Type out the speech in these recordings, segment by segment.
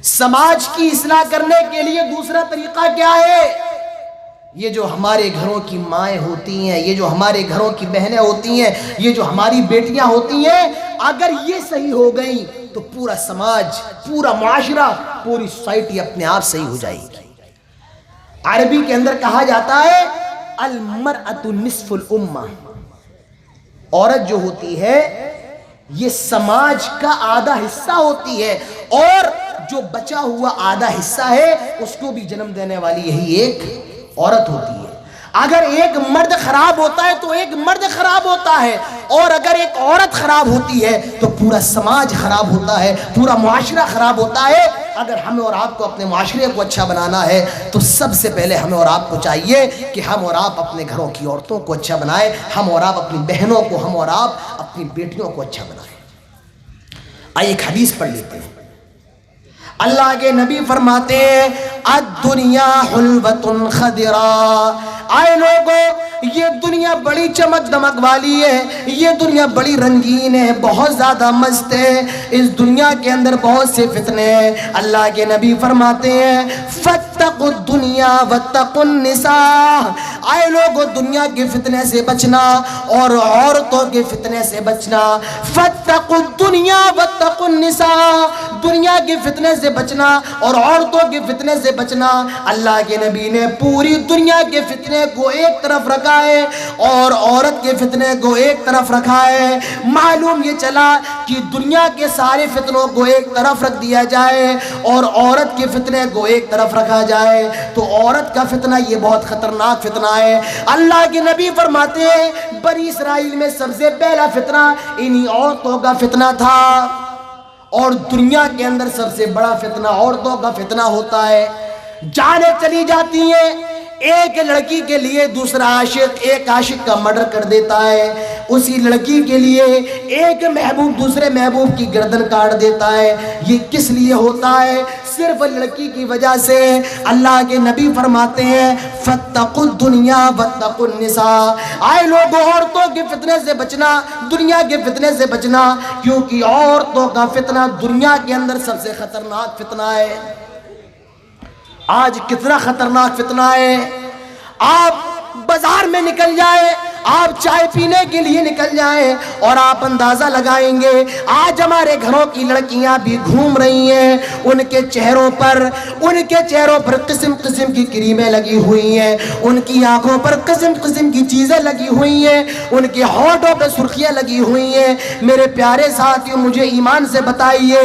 سماج کی اصلاح کرنے کے لیے دوسرا طریقہ کیا ہے؟ یہ جو ہمارے گھروں کی مائیں ہوتی ہیں، یہ جو ہمارے گھروں کی بہنیں ہوتی ہیں، یہ جو ہماری بیٹیاں ہوتی ہیں، اگر یہ صحیح ہو گئیں تو پورا سماج، پورا معاشرہ، پوری سوسائٹی اپنے آپ صحیح ہو جائے گی۔ عربی کے اندر کہا جاتا ہے المرأۃ نصف الامہ، عورت جو ہوتی ہے یہ سماج کا آدھا حصہ ہوتی ہے، اور جو بچا ہوا آدھا حصہ ہے اس کو بھی جنم دینے والی یہی ایک عورت ہوتی ہے۔ اگر ایک مرد خراب ہوتا ہے تو ایک مرد خراب ہوتا ہے، اور اگر ایک عورت خراب ہوتی ہے تو پورا سماج خراب ہوتا ہے، پورا معاشرہ خراب ہوتا ہے۔ اگر ہمیں اور آپ کو اپنے معاشرے کو اچھا بنانا ہے تو سب سے پہلے ہمیں اور آپ کو چاہیے کہ ہم اور آپ اپنے گھروں کی عورتوں کو اچھا بنائیں، ہم اور آپ اپنی بہنوں کو، ہم اور آپ اپنی بیٹیوں کو اچھا بنائیں۔ آئیے ایک حدیث پڑھ لیتے ہیں۔ اللہ کے نبی فرماتے ہیں الدنیا حلوۃ خضرا، آئے لوگوں یہ دنیا بڑی چمک دمک والی ہے، یہ دنیا بڑی رنگین ہے، بہت زیادہ مست ہے، اس دنیا کے اندر بہت سے فتنے ہیں۔ اللہ کے نبی فرماتے ہیں فاتقوا الدنیا واتقوا النساء، آئے لوگوں دنیا کے فتنے سے بچنا اور عورتوں کے فتنے سے بچنا۔ فاتقوا الدنیا واتقوا النساء، دنیا کے فتنے سے بچنا اور عورتوں کے فتنے سے بچنا۔ اللہ کے نبی نے پوری دنیا کے فتنے کو ایک طرف رکھا ہے اور عورت کے فتنے کو ایک طرف رکھا ہے۔ معلوم یہ چلا کہ دنیا کے سارے فتنوں کو ایک طرف رکھ دیا جائے اور عورت کے فتنے کو ایک طرف رکھا جائے تو عورت کا فتنہ یہ بہت خطرناک فتنہ ہے۔ اللہ کے نبی فرماتے ہیں بنی اسرائیل میں سب سے پہلا فتنہ انہی عورتوں کا فتنہ تھا، اور دنیا کے اندر سب سے بڑا فتنہ عورتوں کا فتنہ ہوتا ہے۔ جانیں چلی جاتی ہیں، ایک لڑکی کے لیے دوسرا عاشق ایک عاشق کا مرڈر کر دیتا ہے، اسی لڑکی کے لیے ایک محبوب دوسرے محبوب کی گردن کاٹ دیتا ہے۔ یہ کس لیے ہوتا ہے؟ صرف لڑکی کی وجہ سے۔ اللہ کے نبی فرماتے ہیں فاتقوا الدنیا واتقوا النساء، آئے لوگوں عورتوں کے فتنے سے بچنا، دنیا کے فتنے سے بچنا، کیونکہ عورتوں کا فتنہ دنیا کے اندر سب سے خطرناک فتنہ ہے۔ آج کتنا خطرناک فتنہ ہے، آپ بازار میں نکل جائیں، آپ چائے پینے کے لیے نکل جائیں اور آپ اندازہ لگائیں گے آج ہمارے گھروں کی لڑکیاں بھی گھوم رہی ہیں، ان کے چہروں پر قسم قسم کی کریمیں لگی ہوئی ہیں، ان کی آنکھوں پر قسم قسم کی چیزیں لگی ہوئی ہیں، ان کے ہونٹوں پہ سرخیاں لگی ہوئی ہیں۔ میرے پیارے ساتھیوں مجھے ایمان سے بتائیے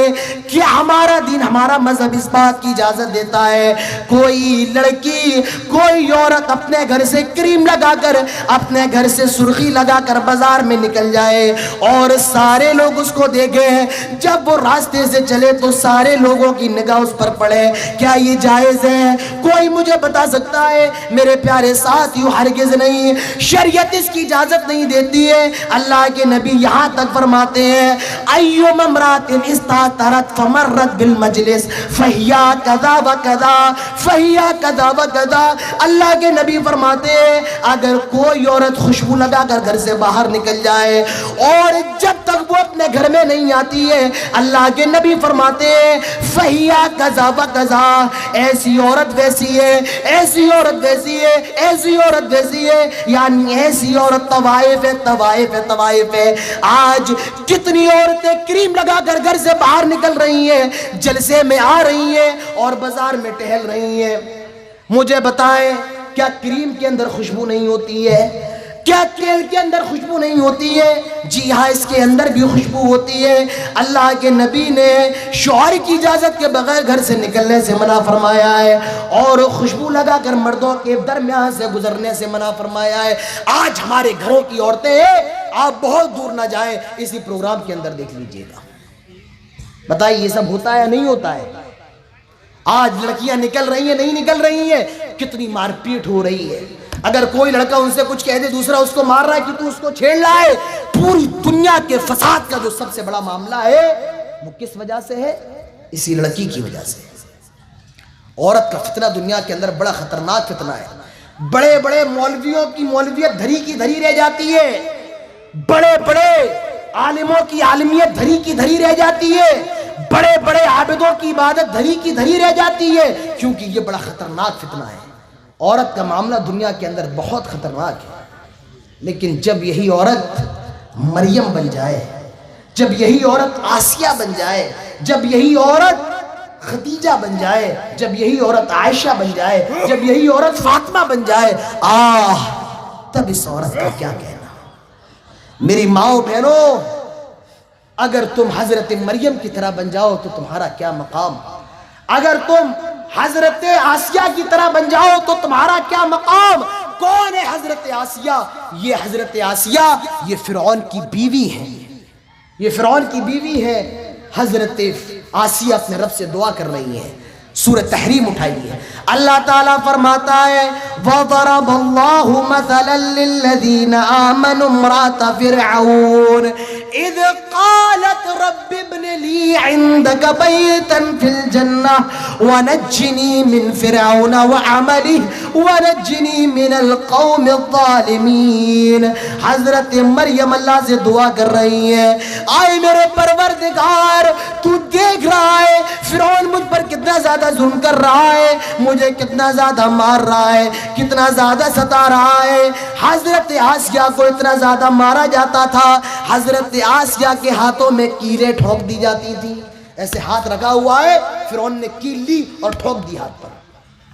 کہ ہمارا دین، ہمارا مذہب اس بات کی اجازت دیتا ہے کوئی لڑکی، کوئی عورت اپنے گھر سے کریم لگا کر، اپنے گھر سے سرخی لگا کر بازار میں نکل جائے اور سارے لوگ اس کو دیکھیں، جب وہ راستے سے چلے تو سارے لوگوں کی نگاہ اس پر پڑے، کیا یہ جائز ہے؟ کوئی مجھے بتا سکتا ہے؟ میرے پیارے ساتھیوں ہرگز نہیں، شریعت اس کی اجازت نہیں دیتی ہے۔ اللہ کے نبی یہاں تک فرماتے ہیں ایوم امرات استاترت فمرت بالمجلس فہیا کذا و کذا فہیا کذا و کذا، اللہ کے نبی فرماتے ہیں اگر کوئی عورت خوشبو لگا کر گھر سے باہر نکل جائے اور جب تک وہ اپنے گھر میں نہیں آتی ہے، اللہ کے نبی فرماتے ہیں فہیا کذا و کذا، ایسی عورت ویسی ہے، ایسی عورت ویسی ہے، ایسی عورت ویسی ہے، یعنی ایسی عورت طوائف ہے، طوائف ہے، طوائف ہے۔ آج کتنی عورتیں کریم لگا کر گھر سے باہر نکل رہی ہیں، جلسے میں آ رہی ہیں اور بازار میں ٹہل رہی ہیں۔ مجھے بتائیں کیا کریم کے اندر خوشبو نہیں ہوتی ہے؟ کیا تیل کے اندر خوشبو نہیں ہوتی ہے؟ جی ہاں، اس کے اندر بھی خوشبو ہوتی ہے۔ اللہ کے نبی نے شوہر کی اجازت کے بغیر گھر سے نکلنے سے منع فرمایا ہے اور خوشبو لگا کر مردوں کے درمیان سے گزرنے سے منع فرمایا ہے۔ آج ہمارے گھروں کی عورتیں، آپ بہت دور نہ جائیں، اسی پروگرام کے اندر دیکھ لیجئے گا، بتائیے یہ سب ہوتا ہے یا نہیں ہوتا ہے؟ آج لڑکیاں نکل رہی ہیں، نہیں نکل رہی ہیں، کتنی مار پیٹ ہو رہی ہے۔ اگر کوئی لڑکا ان سے کچھ کہہ دے دوسرا اس کو مار رہا ہے کہ تو اس کو چھیڑ رہا ہے۔ پوری دنیا کے فساد کا جو سب سے بڑا معاملہ ہے وہ کس وجہ سے ہے؟ اسی لڑکی کی وجہ سے۔ عورت کا فتنہ دنیا کے اندر بڑا خطرناک فتنہ ہے۔ بڑے بڑے مولویوں کی مولویت دھری کی دھری رہ جاتی ہے، بڑے بڑے عالموں کی عالمیت دھری کی دھری رہ جاتی ہے، بڑے بڑے عابدوں کی عبادت دھری کی دھری رہ جاتی ہے، کیونکہ یہ بڑا خطرناک فتنہ ہے۔ عورت کا معاملہ دنیا کے اندر بہت خطرناک ہے، لیکن جب یہی عورت مریم بن جائے، جب یہی عورت آسیہ بن جائے، جب یہی عورت خدیجہ بن جائے، جب یہی عورت عائشہ بن جائے، جب یہی عورت فاطمہ بن جائے، تب اس عورت کا کیا کہنا۔ میری ماؤں بہنوں، اگر تم حضرت مریم کی طرح بن جاؤ تو تمہارا کیا مقام، اگر تم حضرت آسیہ کی طرح بن جاؤ تو تمہارا کیا مقام۔ کون ہے حضرت آسیہ؟ یہ حضرت آسیہ یہ فرعون کی بیوی ہے، یہ فرعون کی بیوی ہے۔ حضرت آسیہ اپنے رب سے دعا کر رہی ہے، سورہ تحریم اٹھائی ہے۔ اللہ تعالیٰ فرماتا ہے وَضَرَبَ اللَّهُ مَثَلًا لِلَّذِينَ آمَنُوا امْرَأَتَ فِرْعَوْنَ إِذْ قَالَتْ رَبِّ ابْنِ لِي عِندَكَ بَيْتًا فِي الْجَنَّةِ وَنَجِّنِي مِنْ فِرْعَوْنَ وَعَمَلِهِ وَنَجِّنِي مِنَ الْقَوْمِ الظَّالِمِينَ۔ حضرت مریم اللہ سے دعا کر رہی ہے، آئے میرے پروردگار، تو دیکھ رہا ہے فرعون مجھ پر کتنا زیادہ ظلم کر رہا ہے، مجھے کتنا زیادہ مار رہا ہے، کتنا زیادہ ستا رہا ہے۔ حضرت آسیہ کو اتنا زیادہ مارا جاتا تھا، حضرت آسیہ کے ہاتھوں میں کیلیں ٹھوک دی جاتی تھی۔ ایسے ہاتھ رکھا ہوا ہے، فرعون نے کیل لی اور ٹھوک دی ہاتھ پر،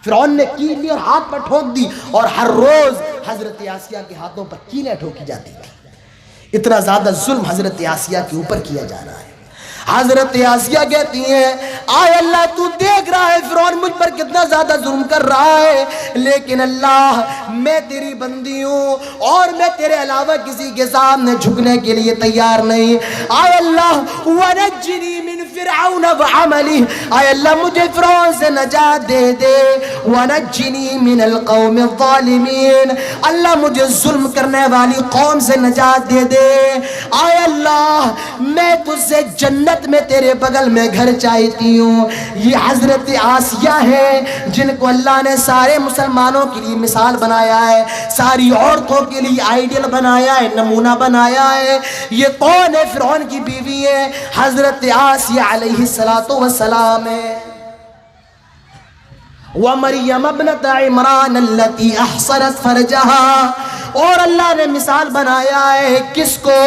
فرعون نے کیل لی اور ہاتھ پر ٹھوک دی، اور ہر روز حضرت آسیہ کے ہاتھوں پر کیلیں ٹھوکی جاتی تھی۔ اتنا زیادہ ظلم حضرت آسیہ کے اوپر کیا جا رہا ہے۔ حضرت آسیہ کہتی ہیں آئے اللہ تو دیکھ رہا ہے فرعون مجھ پر کتنا زیادہ ظلم کر رہا ہے، لیکن اللہ میں تیری بندی ہوں اور میں تیرے علاوہ کسی کے سامنے جھکنے کے لیے تیار نہیں۔ آئے اللہ وَنَجِّنِي مِن فِرْعَوْنَ وَعَمَلِهِ، آئے اللہ مجھے فرعون سے نجات دے دے، وَنَجِّنِي مِنَ الْقَوْمِ الظَّالِمِينَ، اللہ مجھے ظلم کرنے والی قوم سے نجات دے دے۔ آئے اللہ میں تجھ سے جنت میں تیرے بغل میں گھر چاہتی ہوں۔ یہ حضرت آسیہ ہے جن کو اللہ نے سارے مسلمانوں کے لیے مثال بنایا ہے، ساری عورتوں کے لیے آئیڈیل بنایا ہے، نمونہ بنایا ہے۔ یہ کون ہے؟ فرعون کی بیوی ہے، حضرت آسیہ علیہ السلام ہے۔ وَمَرْيَمَ ابْنَتَ عِمْرَانَ الَّتِي أَحْصَنَتْ فَرْجَهَا، اور اللہ نے مثال بنایا ہے کس کو؟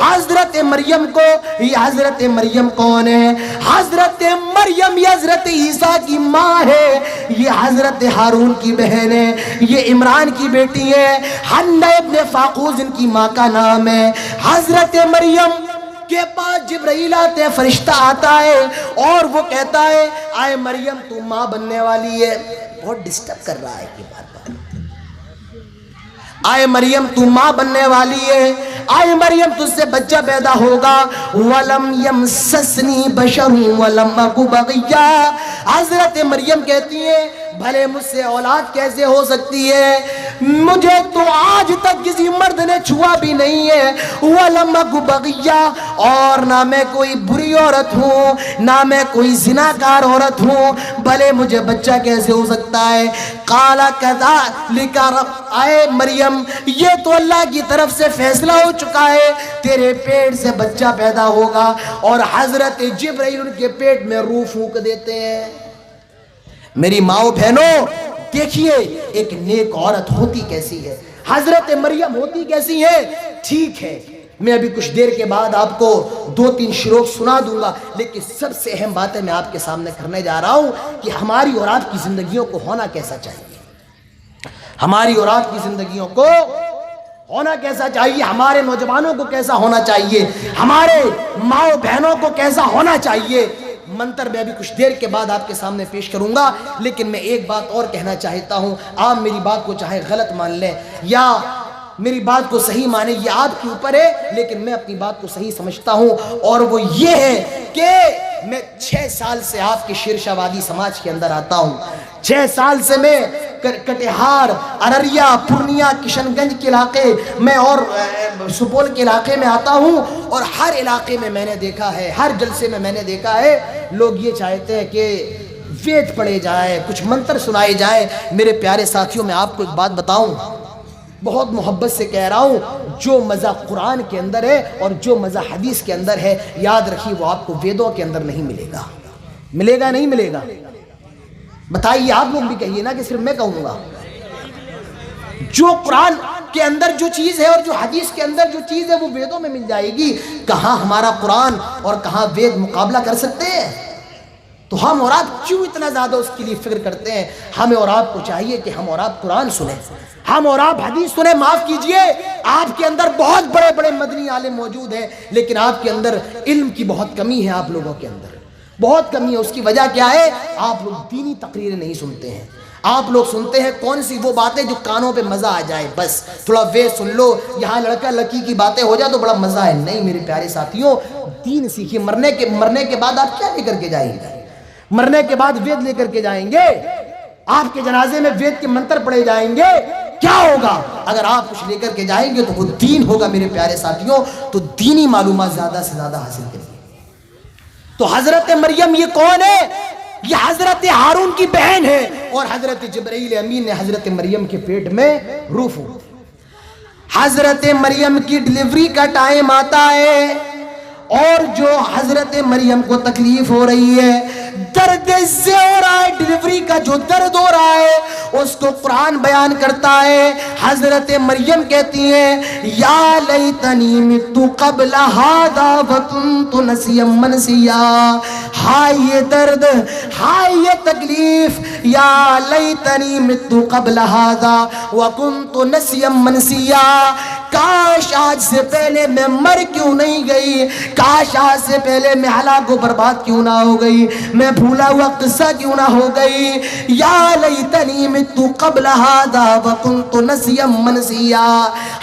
حضرت مریم کو۔ یہ حضرت مریم کون ہے؟ حضرت مریم یہ حضرت عیسیٰ کی ماں ہے، یہ حضرت ہارون کی بہن ہے، یہ عمران کی بیٹی ہے، حنہ ابن فاقوز ان کی ماں کا نام ہے۔ حضرت مریم کے پاس جبرائیل آتے ہیں، فرشتہ آتا ہے اور وہ کہتا ہے آئے مریم تو ماں بننے والی ہے، بہت ڈسٹرب کر رہا ہے کہ بار بار، آئے مریم تو ماں بننے والی ہے، آئے مریم تجھ سے بچہ پیدا ہوگا۔ وَلَمْ يَمْسَسْنِي بَشَرٌ وَلَمْ أَكُ بَغِيًّا، حضرت مریم کہتی ہے بھلے مجھ سے اولاد کیسے ہو سکتی ہے، مجھے تو آج تک کسی مرد نے چھوا بھی نہیں ہے۔ وَلَمْ أَكُ بَغِيًّا، اور نہ میں کوئی بری عورت ہوں، نہ میں کوئی زناکار عورت ہوں، بھلے مجھے بچہ کیسے ہو سکتا ہے۔ قَالَ كَذَلِكَ رَبُّكِ، آئے مریم یہ تو اللہ کی طرف سے فیصلہ ہو چکا ہے، تیرے پیٹ سے بچہ پیدا ہوگا۔ اور حضرت جبرائیل ان کے پیٹ میں روح پھونک دیتے ہیں۔ میری ماؤں بہنوں دیکھیے ایک نیک عورت ہوتی کیسی ہے، حضرت مریم ہوتی کیسی ہے۔ ٹھیک ہے میں ابھی کچھ دیر کے بعد آپ کو 2-3 شروع سنا دوں گا، لیکن سب سے اہم باتیں میں آپ کے سامنے کرنے جا رہا ہوں کہ ہماری اور آپ کی زندگیوں کو ہونا کیسا چاہیے، ہماری اور آپ کی زندگیوں کو ہونا کیسا چاہیے، ہمارے نوجوانوں کو کیسا ہونا چاہیے، ہمارے ماؤں بہنوں کو کیسا ہونا چاہیے۔ منتر میں ابھی کچھ دیر کے بعد آپ کے سامنے پیش کروں گا، لیکن میں ایک بات اور کہنا چاہتا ہوں، آپ میری بات کو چاہے غلط مان لیں یا میری بات کو صحیح مانیں، یہ آپ کے اوپر ہے، لیکن میں اپنی بات کو صحیح سمجھتا ہوں، اور وہ یہ ہے کہ میں 6 سال سے آپ کے شیر شاہ وادی سماج کے اندر آتا ہوں۔ 6 سال سے میں کٹیہار، ارریہ، پورنیہ، کشن گنج کے علاقے میں اور سپول کے علاقے میں آتا ہوں، اور ہر علاقے میں میں نے دیکھا ہے، ہر جلسے میں میں نے دیکھا ہے لوگ یہ چاہتے ہیں کہ وید پڑھے جائے، کچھ منتر سنائے جائے۔ میرے پیارے ساتھیوں میں آپ کو ایک بات بتاؤں، بہت محبت سے کہہ رہا ہوں، جو مزہ قرآن کے اندر ہے اور جو مزہ حدیث کے اندر ہے، یاد رکھیے وہ آپ کو ویدوں کے اندر نہیں ملے گا۔ ملے گا نہیں ملے گا؟ بتائیے، آپ لوگ بھی کہیے نا کہ صرف میں کہوں گا۔ جو قرآن کے اندر جو چیز ہے اور جو حدیث کے اندر جو چیز ہے وہ ویدوں میں مل جائے گی۔ کہاں ہمارا قرآن اور کہاں وید مقابلہ کر سکتے ہیں؟ تو ہم اور آپ کیوں اتنا زیادہ اس کے لیے فکر کرتے ہیں؟ ہمیں اور آپ کو چاہیے کہ ہم اور آپ قرآن سنیں، ہم اور آپ حدیث سنیں۔ معاف کیجئے، آپ کے اندر بہت بڑے بڑے مدنی عالم موجود ہیں، لیکن آپ کے اندر علم کی بہت کمی ہے، آپ لوگوں کے اندر بہت کمی ہے۔ اس کی وجہ کیا ہے؟ آپ لوگ دینی تقریریں نہیں سنتے ہیں، آپ لوگ سنتے ہیں کون سی وہ باتیں جو کانوں پہ مزہ آ جائے، بس تھوڑا وے سن لو، یہاں لڑکا لڑکی کی باتیں ہو جائے تو بڑا مزہ ہے۔ نہیں میرے پیارے ساتھیوں، دین سیکھیے۔ مرنے کے بعد آپ کیا لے کر کے جائیں گے؟ مرنے کے بعد وید لے کر کے جائیں گے؟ آپ کے جنازے میں وید کے منتر پڑے جائیں گے؟ کیا ہوگا؟ اگر آپ کچھ لے کر کے جائیں گے تو وہ دین ہوگا میرے پیارے ساتھیوں۔ تو دینی معلومات زیادہ سے زیادہ حاصل کریں۔ تو حضرت مریم یہ کون ہے؟ یہ حضرت ہارون کی بہن ہے، اور حضرت جبرائیل امین نے حضرت مریم کے پیٹ میں روح پھونک۔ حضرت مریم کی ڈلیوری کا ٹائم آتا ہے، اور جو حضرت مریم کو تکلیف ہو رہی ہے، درد سے ہو رہا ہے، ڈلیوری کا جو درد ہو رہا ہے اس کو قرآن بیان کرتا ہے۔ حضرت مریم کہتی ہیں یا لیتنی مت قبل ھذا وکنت نسیا منسیا۔ ہائے یہ درد، ہائے یہ تکلیف، یا لیتنی مت قبل ھذا وکنت نسیا منسیا۔ کاش آج سے پہلے میں مر کیوں نہیں گئی، کاش آج سے پہلے میں ہلاک و برباد کیوں نہ ہو گئی، میں بھولا ہوا قصہ کیوں نہ ہو گئی۔ یا لیتنی مت قبل ھذا وکنت نسیا منسیا۔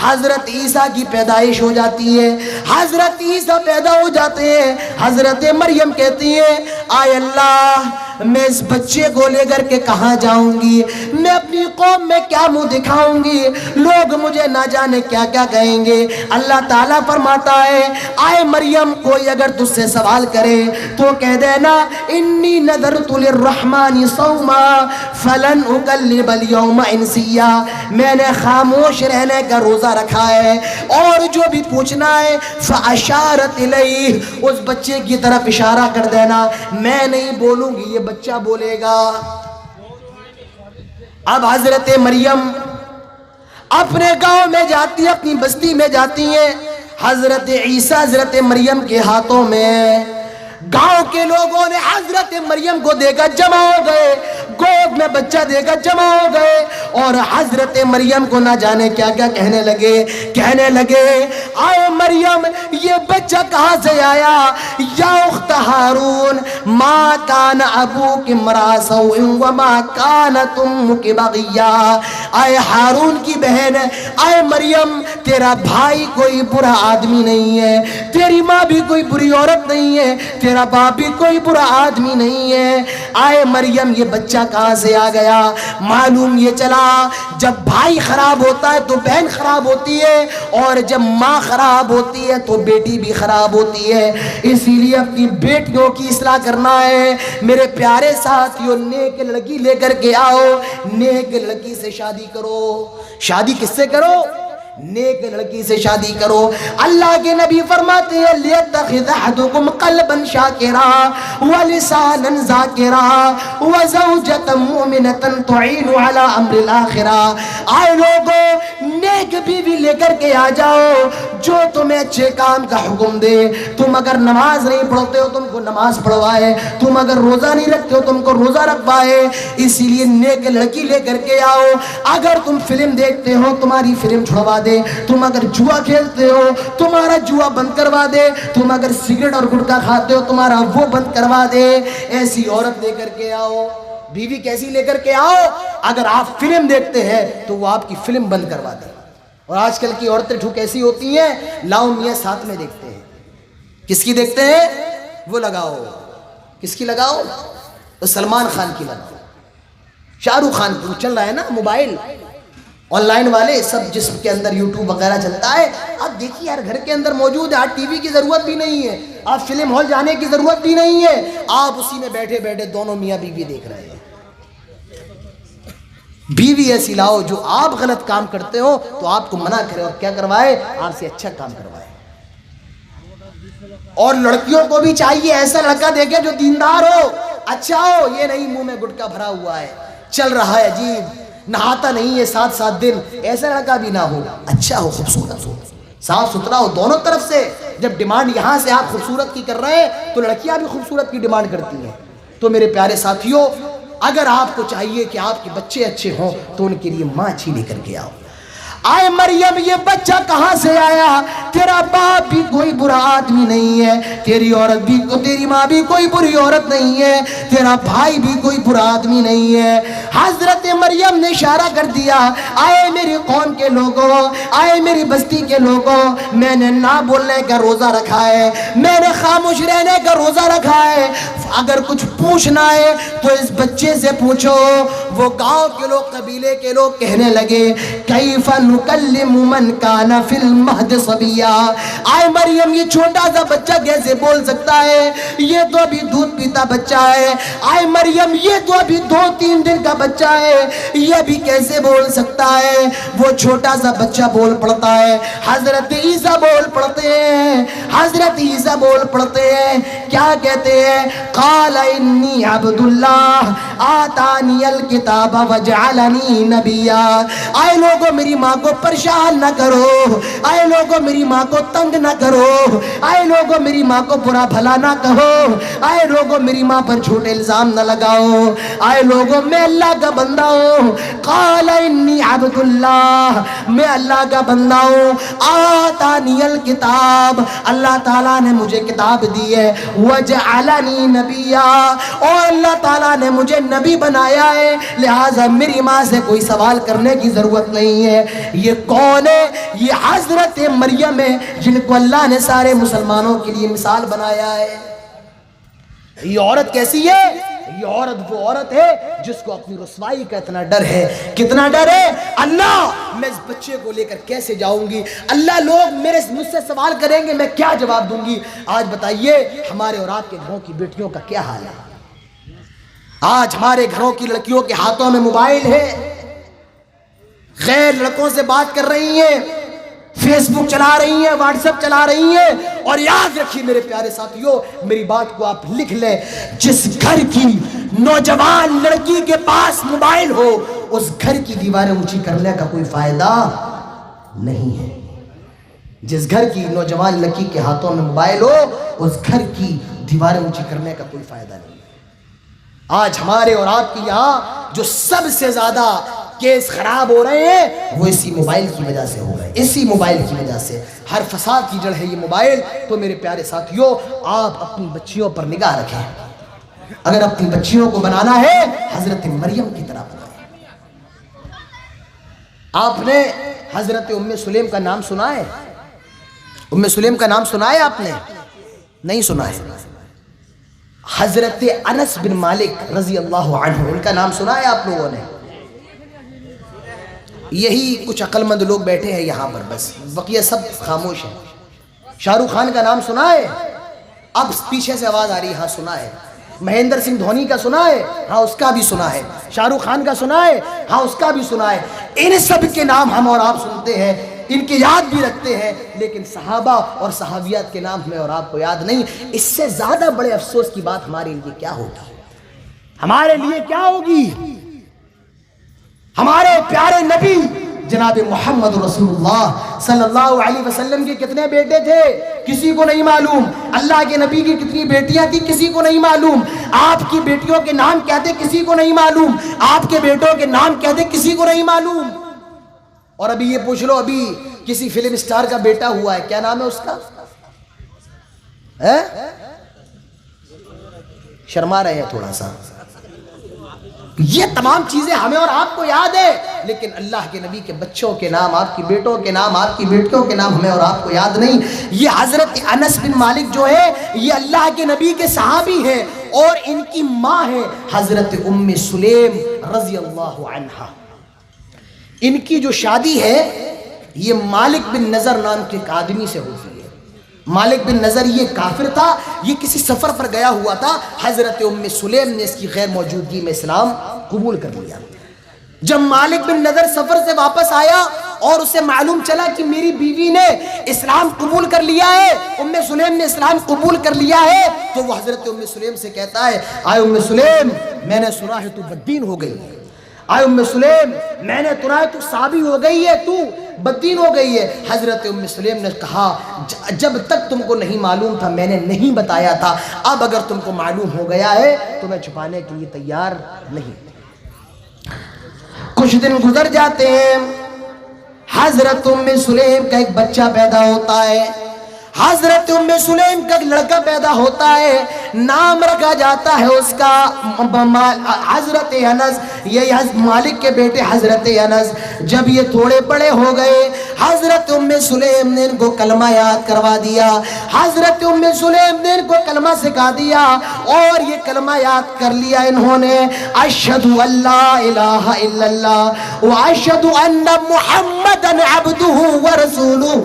حضرت عیسیٰ کی پیدائش ہو جاتی ہے، حضرت عیسیٰ پیدا ہو جاتے ہیں۔ حضرت مریم کہتی ہیں آئے اللہ، میں اس بچے کو لے کر کے کہاں جاؤں گی، میں اپنی قوم میں کیا منہ دکھاؤں گی، لوگ مجھے نہ جانے کیا کیا کہیں گے۔ اللہ تعالیٰ فرماتا ہے آئے مریم، کوئی اگر تجھ سے سوال کرے تو کہہ دینا انی نذرت للرحمن صوما فلن اکلم اليوم انسیا۔ میں نے خاموش رہنے کا روزہ رکھا ہے، اور جو بھی پوچھنا ہے فاشارت الیہ، اس بچے کی طرف اشارہ کر دینا، میں نہیں بولوں گی، یہ بچہ بولے گا۔ اب حضرت مریم اپنے گاؤں میں جاتی ہے، اپنی بستی میں جاتی ہیں، حضرت عیسیٰ حضرت مریم کے ہاتھوں میں۔ گاؤں کے لوگوں نے حضرت مریم کو دیکھا، جمع ہو گئے، گود میں بچہ دیکھا، جمع ہو گئے، اور حضرت مریم کو نہ جانے کیا کیا کہنے لگے آئے مریم یہ بچہ کہاں سے آیا، یا اخت ہارون ما کان ابوک امرأ سوء وما کانت امک بغیا۔ آئے ہارون کی بہن، آئے مریم تیرا بھائی کوئی برا آدمی نہیں ہے، تیری ماں بھی کوئی بری عورت نہیں ہے، تیرا باپ بھی کوئی برا آدمی نہیں ہے۔ آئے مریم یہ بچہ کہاں سے آ گیا؟ معلوم یہ چلا جب بھائی خراب ہوتا ہے تو بہن خراب ہوتی ہے، اور جب ماں خراب ہوتی ہے تو بیٹی بھی خراب ہوتی ہے۔ اسی لیے اپنی بیٹیوں کی اصلاح کرنا ہے۔ میرے پیارے ساتھیوں، نیک لڑکی لے کر کے آؤ، نیک لڑکی سے شادی کرو۔ شادی کس سے کرو؟ نیک لڑکی سے شادی کرو۔ اللہ کے نبی فرماتے ہیں لیتخذ احدکم قلبا شاکرا ولسانا ذاکرا وزوجة مؤمنة تعین علی امر الاخرہ۔ آئے لوگوں، نیک بیوی لے کر کے آ جاؤ جو تمہیں اچھے کام کا حکم دے۔ تم اگر نماز نہیں پڑھتے ہو تم کو نماز پڑھوائے، تم اگر روزہ نہیں رکھتے ہو تم کو روزہ رکھوائے۔ اسی لیے نیک لڑکی لے کر کے آؤ۔ اگر تم فلم دیکھتے ہو تمہاری فلم چھڑوا دے، تم اگر جوا کھیلتے ہو تمہارا جوا بند کروا دے، تم اگر سگریٹ اور گٹکا کھاتے ہو تمہارا وہ بند کروا دے۔ ایسی عورت لے کر کے آؤ۔ بیوی کیسی لے کر کے آؤ؟ اگر آپ فلم دیکھتے ہیں تو وہ آپ کی فلم بند کروا دے۔ اور آج کل کی عورتیں ٹھوک ایسی ہوتی ہیں، لاؤ میاں ساتھ میں دیکھتے ہیں۔ کس کی دیکھتے ہیں؟ وہ لگاؤ۔ کس کی لگاؤ؟ تو سلمان خان کی لگاؤ، شاہ رخ خان کی۔ چل رہا ہے نا موبائل، آن لائن والے سب، جس کے اندر یوٹیوب وغیرہ چلتا ہے، آپ دیکھیے یار گھر کے اندر موجود ہے۔ آج ٹی وی کی ضرورت بھی نہیں ہے، آپ فلم ہال جانے کی ضرورت بھی نہیں ہے، آپ اسی میں بیٹھے بیٹھے دونوں میاں بیوی دیکھ رہے ہیں۔ بیوی ایسی لاؤ جو آپ غلط کام کرتے ہو تو آپ کو منع کرے اور کیا کروائے؟ آپ سے اچھا کام کروائے. اور لڑکیوں کو بھی چاہیے ایسا لڑکا دیکھے جو دیندار ہو, اچھا ہو, یہ نہیں منہ میں گٹکا بھرا ہوا ہے, چل رہا ہے عجیب, نہاتا نہیں ہے 7 دن, ایسا لڑکا بھی نہ ہو, اچھا ہو, خوبصورت ہو, صاف ستھرا ہو دونوں طرف سے. جب ڈیمانڈ یہاں سے آپ خوبصورت کی کر رہے ہیں تو لڑکیاں بھی خوبصورت کی ڈیمانڈ کرتی ہیں. تو میرے پیارے ساتھیوں, اگر آپ کو چاہیے کہ آپ کے بچے اچھے ہوں تو ان کے لیے ماں اچھی لے کر کے آؤ. آئے مریم یہ بچہ کہاں سے آیا؟ تیرا باپ بھی کوئی برا آدمی نہیں ہے, تیری عورت بھی, تیری ماں بھی کوئی بری عورت نہیں ہے, تیرا بھائی بھی کوئی برا آدمی نہیں ہے. حضرت مریم نے اشارہ کر دیا, آئے میری قوم کے لوگوں, آئے میری بستی کے لوگوں, میں نے نہ بولنے کا روزہ رکھا ہے, میں نے خاموش رہنے کا روزہ رکھا ہے. اگر کچھ پوچھنا ہے تو اس بچے سے پوچھو. وہ گاؤں کے لوگ, قبیلے کے لوگ کہنے لگے کیف نکلم من کان فی المہد صبیا. آئے مریم یہ چھوٹا سا بچہ کیسے بول سکتا ہے؟ یہ تو ابھی دودھ پیتا بچہ ہے. آئے مریم یہ تو ابھی 2-3 دن کا بچہ ہے, یہ بھی کیسے بول سکتا ہے؟ وہ چھوٹا سا بچہ بول پڑتا ہے. حضرت عیسیٰ بول پڑتے ہیں, حضرت عیسیٰ بول پڑتے ہیں. کیا کہتے ہیں؟ قال انی عبد اللہ آتانی الکتاب وجعلنی نبیا. آئے لوگوں میری ماں کو پریشان نہ کرو, آئے لوگوں میری ماں کو تنگ نہ کرو, آئے لوگوں میری ماں کو برا بھلا نہ کہو, آئے لوگوں میری ماں پر جھوٹے الزام نہ لگاؤ, آئے لوگوں میں اللہ کا بندہ ہوں. قال انی عبد اللہ, میں اللہ کا بندہ ہوں. آتانی الکتاب, اللہ تعالیٰ نے مجھے کتاب دی ہے. وجعلنی نبیا, اور اللہ تعالیٰ نے مجھے نبی بنایا ہے, لہٰذا میری ماں سے کوئی سوال کرنے کی ضرورت نہیں ہے. یہ کون ہے؟ یہ حضرت مریم ہے, جن کو اللہ نے سارے مسلمانوں کے لیے مثال بنایا ہے. یہ عورت کیسی ہے؟ یہ عورت وہ عورت ہے جس کو اپنی رسوائی کا اتنا ڈر ہے. کتنا ڈر ہے؟ اللہ میں اس بچے کو لے کر کیسے جاؤں گی؟ اللہ لوگ مجھ سے سوال کریں گے, میں کیا جواب دوں گی؟ آج بتائیے ہمارے اور آپ کے گھروں کی بیٹیوں کا کیا حال ہے؟ آج ہمارے گھروں کی لڑکیوں کے ہاتھوں میں موبائل ہے, غیر لڑکوں سے بات کر رہی ہیں, فیس بک چلا رہی ہیں, واٹس ایپ چلا رہی ہیں. اور یاد رکھیے میرے پیارے ساتھیوں, میری بات کو آپ لکھ لیں, جس گھر کی نوجوان لڑکی کے پاس موبائل ہو اس گھر کی دیواریں اونچی کرنے کا کوئی فائدہ نہیں ہے. جس گھر کی نوجوان لڑکی کے ہاتھوں میں موبائل ہو اس گھر کی دیواریں اونچی کرنے کا کوئی فائدہ نہیں ہے. آج ہمارے اور آپ کے یہاں جو سب سے زیادہ کیس خراب ہو رہے ہیں وہ اسی موبائل کی وجہ سے ہو رہے ہیں, اسی موبائل کی وجہ سے. ہر فساد کی جڑ ہے یہ موبائل. تو میرے پیارے ساتھیوں, آپ اپنی بچیوں پر نگاہ رکھیں. اگر اپنی بچیوں کو بنانا ہے حضرت مریم کی طرح بنائیں. آپ نے حضرت ام سلیم کا نام سنا ہے؟ ام سلیم کا نام سنا ہے آپ نے؟ نہیں سنا ہے. حضرت انس بن مالک رضی اللہ عنہ, ان کا نام سنا ہے آپ لوگوں نے؟ یہی کچھ عقل مند لوگ بیٹھے ہیں یہاں پر, بس بقیہ سب خاموش ہیں. شاہ رخ خان کا نام سنا ہے؟ اب پیچھے سے آواز آ رہی ہے, ہاں سنا ہے. مہندر سنگھ دھونی کا سنا ہے؟ ہاں اس کا بھی سنا ہے. شاہ رخ خان کا سنا ہے؟ ہاں اس کا بھی سنا ہے. ان سب کے نام ہم اور آپ سنتے ہیں, ان کے یاد بھی رکھتے ہیں, لیکن صحابہ اور صحابیات کے نام ہمیں اور آپ کو یاد نہیں. اس سے زیادہ بڑے افسوس کی بات ہمارے لیے کیا ہوگی؟ ہمارے لیے کیا ہوگی؟ ہمارے پیارے نبی جناب محمد رسول اللہ صلی اللہ علیہ وسلم کے کتنے بیٹے تھے کسی کو نہیں معلوم. اللہ کے نبی کی کتنی بیٹیاں تھی کسی کو نہیں معلوم. آپ کی بیٹیوں کے نام کیا تھے کسی کو نہیں معلوم. آپ کے بیٹوں کے نام کیا تھے کسی کو نہیں معلوم. اور ابھی یہ پوچھ لو, ابھی کسی فلم اسٹار کا بیٹا ہوا ہے, کیا نام ہے اس کا؟ شرما رہے ہیں تھوڑا سا. یہ تمام چیزیں ہمیں اور آپ کو یاد ہے, لیکن اللہ کے نبی کے بچوں کے نام, آپ کی بیٹوں کے نام, آپ کی بیٹیوں کے نام ہمیں اور آپ کو یاد نہیں. یہ حضرت انس بن مالک جو ہے یہ اللہ کے نبی کے صحابی ہیں, اور ان کی ماں ہے حضرت ام سلیم رضی اللہ عنہا. ان کی جو شادی ہے یہ مالک بن نظر نام کے ایک آدمی سے ہوتی ہے. مالک بن نظر یہ کافر تھا, یہ کسی سفر پر گیا ہوا تھا. حضرت ام سلیم نے اس کی غیر موجودگی میں اسلام قبول کر لیا. جب مالک بن نضر سفر سے واپس آیا اور اسے معلوم چلا کہ میری بیوی نے اسلام قبول کر لیا ہے، ام سلیم نے اسلام قبول کر لیا ہے، تو وہ حضرت ام سلیم سے کہتا ہے آئے ام سلیم میں نے سنا ہے تو بددین ہو گئی ہے، آئے ام سلیم میں نے سنا ہے تو صابی ہو گئی ہے، تو بددین ہو گئی ہے۔ حضرت ام سلیم نے کہا جب تک تم کو نہیں معلوم تھا میں نے نہیں بتایا تھا، اب اگر تم کو معلوم ہو گیا ہے تو میں چھپانے کے لیے تیار نہیں۔ کچھ دن گزر جاتے ہیں، حضرت ام سلیم کا ایک بچہ پیدا ہوتا ہے، حضرت ام سلیم کا ایک لڑکا پیدا ہوتا ہے، نام رکھا جاتا ہے اس کا حضرت انس، یہ مالک کے بیٹے حضرت انس۔ جب یہ تھوڑے بڑے ہو گئے حضرت ام سلیم نے ان کو کلمہ یاد کروا دیا، حضرت ام سلیم نے ان کو کلمہ سکھا دیا، اور یہ کلمہ یاد کر لیا انہوں نے، اشہد ان لا الہ الا اللہ واشہد ان محمدًا عبدہ ورسولہ،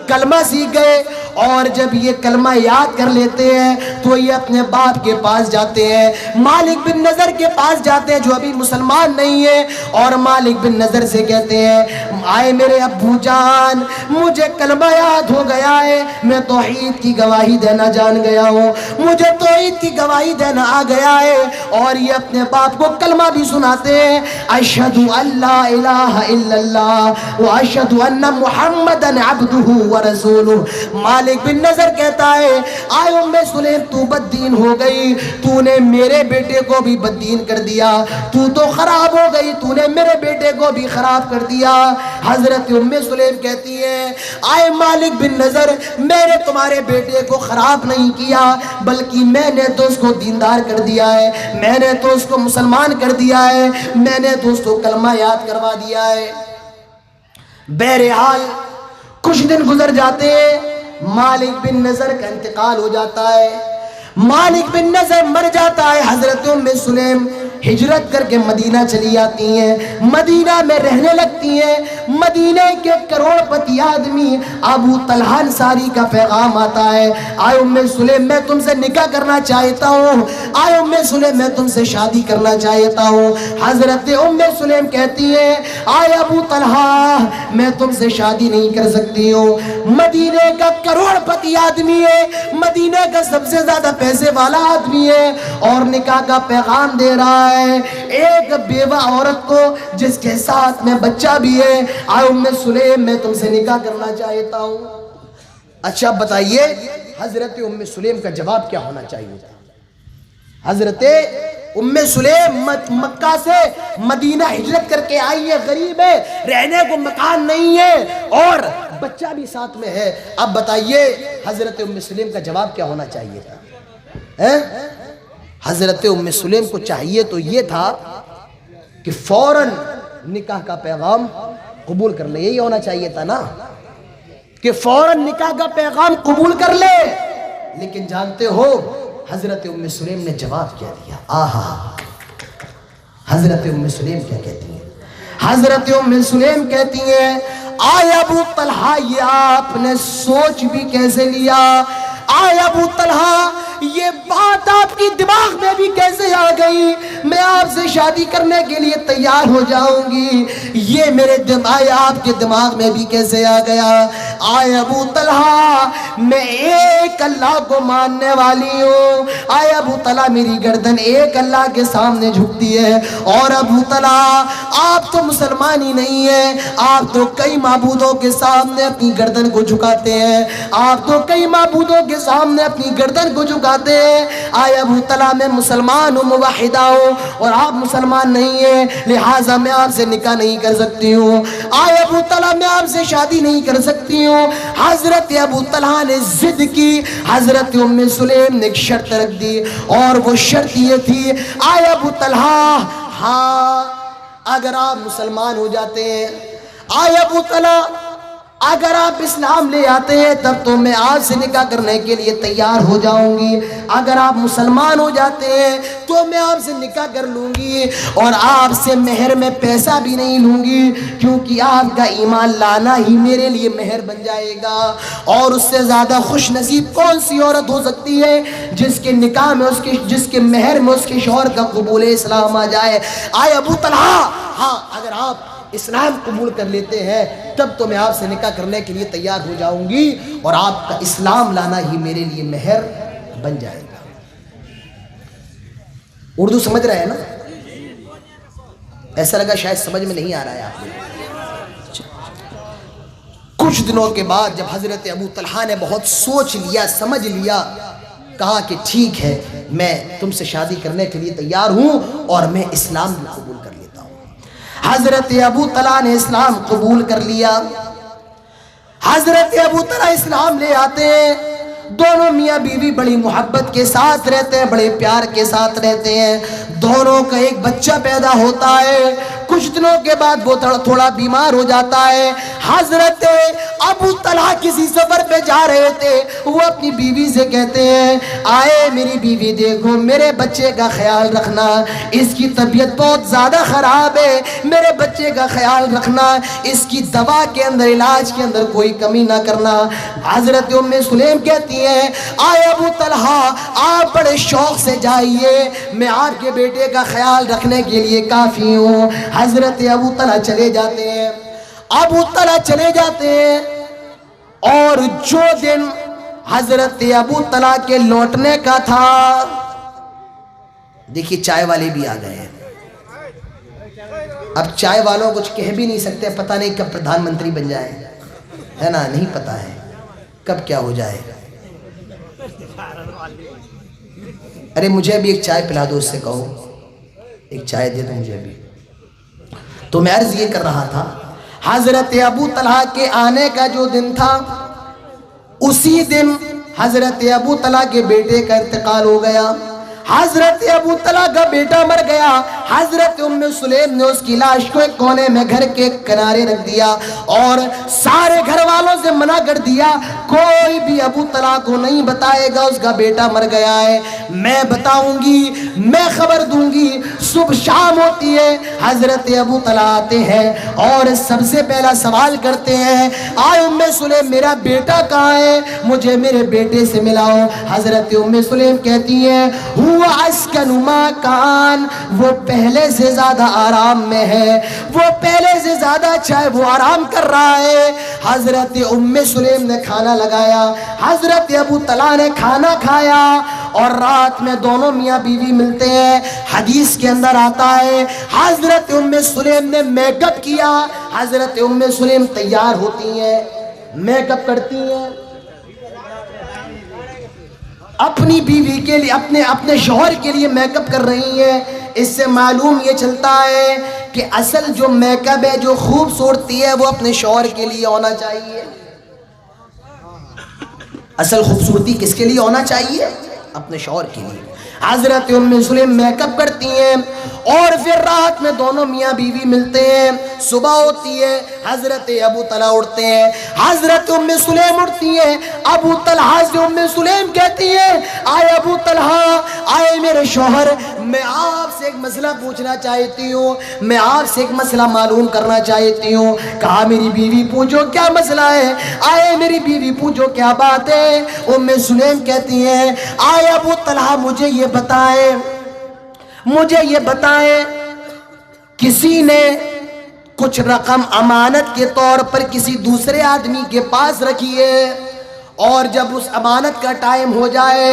کلمہ سیکھ گئے۔ اور جب یہ کلمہ یاد کر لیتے ہیں تو یہ اپنے باپ کے پاس جاتے ہیں، مالک بن نضر کے پاس جاتے ہیں جو ابھی مسلمان نہیں ہے، اور مالک بن نضر سے کہتے ہیں آئے میرے ابو جان مجھے کلمہ یاد ہو گیا ہے، میں توحید کی گواہی دینا جان گیا ہوں، مجھے توحید کی گواہی دینا آ گیا ہے۔ اور یہ اپنے باپ کو کلمہ بھی سناتے ہیں، اشہد ان لا الہ الا اللہ واشہد ان محمدًا عبدہ ورسولہ۔ مالک بن نضر کہتا ہے آئے ام سلیم تو بددین ہو گئی، تو نے میرے بیٹے کو بھی بددین کر دیا، تو خراب ہو گئی، تو نے میرے بیٹے کو بھی خراب کر دیا۔ حضرت ام سلیم کہتی ہے آئے مالک بن نضر میں نے تمہارے بیٹے کو خراب نہیں کیا، بلکہ میں نے تو اس کو دیندار کر دیا ہے، میں نے تو اس کو مسلمان کر دیا ہے، میں نے تو اس کو کلمہ یاد کروا دیا ہے۔ بہرحال کچھ دن گزر جاتے ہیں، مالک بن نضر کا انتقال ہو جاتا ہے، مالک بن نضر مر جاتا ہے، حضرت ام سلیم ہجرت کر کے مدینہ چلی آتی ہیں، مدینہ میں رہنے لگتی ہیں۔ مدینہ کے کروڑ پتی آدمی ابو طلحہ انصاری کا پیغام آتا ہے آئے ام سلیم میں تم سے نکاح کرنا چاہتا ہوں، آئے ام سلیم میں تم سے شادی کرنا چاہتا ہوں۔ حضرت ام سلیم کہتی ہیں آئے ابو طلحہ میں تم سے شادی نہیں کر سکتی ہوں، مدینہ کا کروڑ پتی آدمی ہے، مدینہ کا سب سے زیادہ پیسے والا آدمی ہے، اور نکاح کا پیغام دے رہا ہے ایک بیوہ عورت کو جس کے ساتھ میں بچہ بھی ہے، آئے ام سلیم میں تم سے نکاح کرنا چاہتا ہوں۔ اچھا بتائیے حضرت ام سلیم کا جواب کیا ہونا چاہیے تھا؟ حضرت ام سلیم مکہ سے مدینہ ہجرت کر کے آئی ہے، غریب ہے، رہنے کو مکان نہیں ہے، اور بچہ بھی ساتھ میں ہے۔ اب بتائیے حضرت ام سلیم کا جواب کیا ہونا چاہیے تھا؟ حضرت ام سلیم کو چاہیے تو یہ تھا کہ فوراً نکاح کا پیغام قبول کر لے، یہی ہونا چاہیے تھا نا کہ فوراً نکاح کا پیغام قبول کر لے۔ لیکن جانتے ہو حضرت ام سلیم نے جواب کیا دیا؟ آہا، حضرت ام سلیم کیا کہتی ہیں؟ حضرت ام سلیم کہتی ہیں آئے ابو طلحہ یہ آپ نے سوچ بھی کیسے لیا؟ آئے ابو طلحہ یہ بات آپ کی دماغ میں بھی کیسے آ گئی؟ میں آپ سے شادی کرنے کے لیے تیار ہو جاؤں گی، یہ میرے دماغ آپ کے دماغ میں بھی کیسے آ گیا؟ آئے ابو طلحہ میں ایک اللہ کو ماننے والی ہوں، آئے ابو طلحہ میری گردن ایک اللہ کے سامنے جھکتی ہے، اور ابو طلحہ آپ تو مسلمان ہی نہیں ہیں، آپ تو کئی معبودوں کے سامنے اپنی گردن کو جھکاتے ہیں، آپ تو کئی معبودوں کے سامنے اپنی گردن کو جھکاتے ہیں۔ آئے ابو طلحہ میں مسلمان ہوں، موحدہ ہوں، اور آپ مسلمان نہیں ہیں، لہٰذا میں آپ سے نکاح نہیں کر سکتی ہوں۔ آئے ابو طلحہ میں آپ سے شادی نہیں کر سکتی ہوں۔ حضرت ابو طلحہ نے ضد کی، حضرت ام سلیم نے ایک شرط رکھ دی، اور وہ شرط یہ تھی آئے ابو طلحہ ہاں اگر آپ مسلمان ہو جاتے ہیں، آئے ابو طلحہ اگر آپ اسلام لے آتے ہیں تب تو میں آپ سے نکاح کرنے کے لیے تیار ہو جاؤں گی، اگر آپ مسلمان ہو جاتے ہیں تو میں آپ سے نکاح کر لوں گی، اور آپ سے مہر میں پیسہ بھی نہیں لوں گی، کیونکہ آپ کا ایمان لانا ہی میرے لیے مہر بن جائے گا۔ اور اس سے زیادہ خوش نصیب کون سی عورت ہو سکتی ہے جس کے نکاح میں جس کے مہر میں اس کے شوہر کا قبول اسلام آ جائے؟ آئے ابو طلحہ ہاں اگر آپ اسلام قبول کر لیتے ہیں تب تو میں آپ سے نکاح کرنے کے لیے تیار ہو جاؤں گی اور آپ کا اسلام لانا ہی میرے لیے مہر بن جائے گا۔ اردو سمجھ رہے ہیں نا؟ ایسا لگا شاید سمجھ میں نہیں آ رہا ہے آپ کو۔ کچھ دنوں کے بعد جب حضرت ابو طلحہ نے بہت سوچ لیا، سمجھ لیا، کہا کہ ٹھیک ہے میں تم سے شادی کرنے کے لیے تیار ہوں اور میں اسلام بھی قبول کر لیتا ہوں۔ حضرت ابو طلحہ نے اسلام قبول کر لیا۔ حضرت ابو طلحہ اسلام لے آتے ہیں، دونوں میاں بیوی بڑی محبت کے ساتھ رہتے ہیں، بڑے پیار کے ساتھ رہتے ہیں، دونوں کا ایک بچہ پیدا ہوتا ہے۔ کچھ دنوں کے بعد وہ تھوڑا بیمار ہو جاتا ہے۔ حضرت ابو طلحہ کسی سفر پہ جا رہے تھے، وہ اپنی بیوی سے کہتے ہیں آئے میری بیوی دیکھو میرے بچے کا خیال رکھنا، اس کی طبیعت بہت زیادہ خراب ہے، میرے بچے کا خیال رکھنا، اس کی دوا کے اندر علاج کے اندر کوئی کمی نہ کرنا۔ حضرت ام سلیم کہتی ہیں آئے ابو طلحہ آپ بڑے شوق سے جائیے، میں آپ کے بیٹے کا خیال رکھنے کے لیے کافی ہوں۔ حضرت ابو طلحہ چلے جاتے ہیں، ابو طلحہ چلے جاتے ہیں، اور جو دن حضرت ابو طلحہ کے لوٹنے کا تھا، دیکھیے چائے والے بھی آ گئے ہیں۔ اب چائے والوں کچھ کہہ بھی نہیں سکتے، پتہ نہیں کب پردھان منتری بن جائے، ہے نا، نہیں پتہ ہے کب کیا ہو جائے۔ ارے مجھے بھی ایک چائے پلا دو، اس سے کہو ایک چائے دے دو مجھے بھی۔ تو میں عرض یہ کر رہا تھا حضرت ابو طلحہ کے آنے کا جو دن تھا، اسی دن حضرت ابو طلحہ کے بیٹے کا انتقال ہو گیا۔ حضرت ابو طلحہ کا بیٹا مر گیا۔ حضرت ام سلیم نے اس کی لاش کو ایک کونے میں گھر کے کنارے رکھ دیا اور سارے گھر والوں سے منع کر دیا کوئی بھی ابو طلحہ کو نہیں بتائے گا اس کا بیٹا مر گیا ہے، میں بتاؤں گی، میں خبر دوں گی۔ صبح شام ہوتی ہے، حضرت ابو طلحہ آتے ہیں اور سب سے پہلا سوال کرتے ہیں آئے ام سلیم میرا بیٹا کہاں ہے، مجھے میرے بیٹے سے ملاؤ۔ حضرت ام سلیم کہتی ہیں ہوا اسکن ما کان، وہ پہلے سے زیادہ آرام میں ہے، وہ پہلے سے زیادہ اچھا ہے، وہ آرام کر رہا ہے۔ حضرت ام سلیم نے کھانا لگایا، حضرت ابو طلحہ نے کھانا کھایا اور رات میں دونوں میاں بیوی ملتے ہیں۔ حدیث کے اندر آتا ہے حضرت ام سلیم نے میک اپ کیا، حضرت ام سلیم تیار ہوتی ہیں، میک اپ کرتی ہیں، اپنی بیوی کے لیے، اپنے شوہر کے لیے میک اپ کر رہی ہیں۔ اس سے معلوم یہ چلتا ہے کہ اصل جو میک اپ ہے، جو خوبصورتی ہے، وہ اپنے شوہر کے لیے ہونا چاہیے۔ اصل خوبصورتی کس کے لیے ہونا چاہیے؟ اپنے شوہر کے لیے۔ حضرت ام سلیم میک اپ کرتی ہیں اور پھر رات میں دونوں میاں بیوی ملتے ہیں۔ صبح ہوتی ہے، حضرت ابو طلحہ اٹھتے ہیں، حضرت ام سلیم اٹھتی ہیں۔ ابو طلحہ سے ام سلیم کہتی ہیں آئے ابو طلحہ، آئے میرے شوہر، میں آپ سے ایک مسئلہ پوچھنا چاہتی ہوں، میں آپ سے ایک مسئلہ معلوم کرنا چاہتی ہوں۔ کہا میری بیوی پوچھو کیا مسئلہ ہے، آئے میری بیوی پوچھو کیا بات ہے۔ ام سلیم کہتی ہیں آئے ابو طلحہ مجھے یہ بتائیں، مجھے یہ بتائیں، کسی نے کچھ رقم امانت کے طور پر کسی دوسرے آدمی کے پاس رکھی ہے اور جب اس امانت کا ٹائم ہو جائے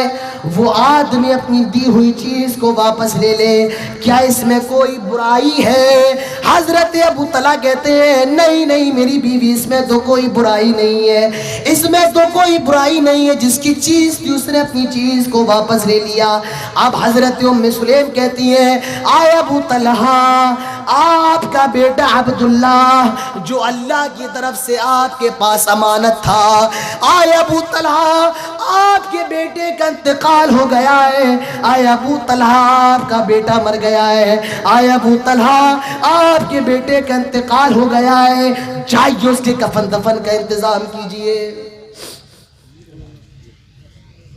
وہ آدمی اپنی دی ہوئی چیز کو واپس لے لے، کیا اس میں کوئی برائی ہے؟ حضرت ابو طلحہ کہتے ہیں نہیں نہیں میری بیوی، اس میں تو کوئی برائی نہیں ہے، اس میں تو کوئی برائی نہیں ہے، جس کی چیز تھی اس نے اپنی چیز کو واپس لے لیا۔ اب حضرت ام سلیم کہتی ہیں آئے ابو طلحہ، آپ کا بیٹا عبداللہ جو اللہ کی طرف سے آپ کے پاس امانت تھا، آئے ابو طلحہ آپ کے بیٹے کا انتقال ہو گیا ہے، آئے ابو طلحہ آپ کا بیٹا مر گیا ہے، آئے ابو طلحہ آپ کے بیٹے کا انتقال ہو گیا ہے، جائیے اس کے کفن دفن کا انتظام کیجئے۔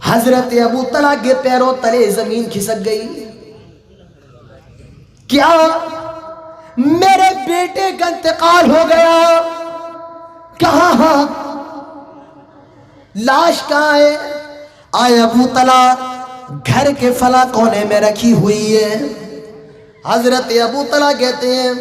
حضرت ابو طلحہ کے پیروں تلے زمین کھسک گئی، کیا میرے بیٹے کا انتقال ہو گیا؟ کہاں لاش کہاں ہے؟ آئے ابو طلحہ گھر کے فلاں کونے میں رکھی ہوئی ہے۔ حضرت ابو طلحہ کہتے ہیں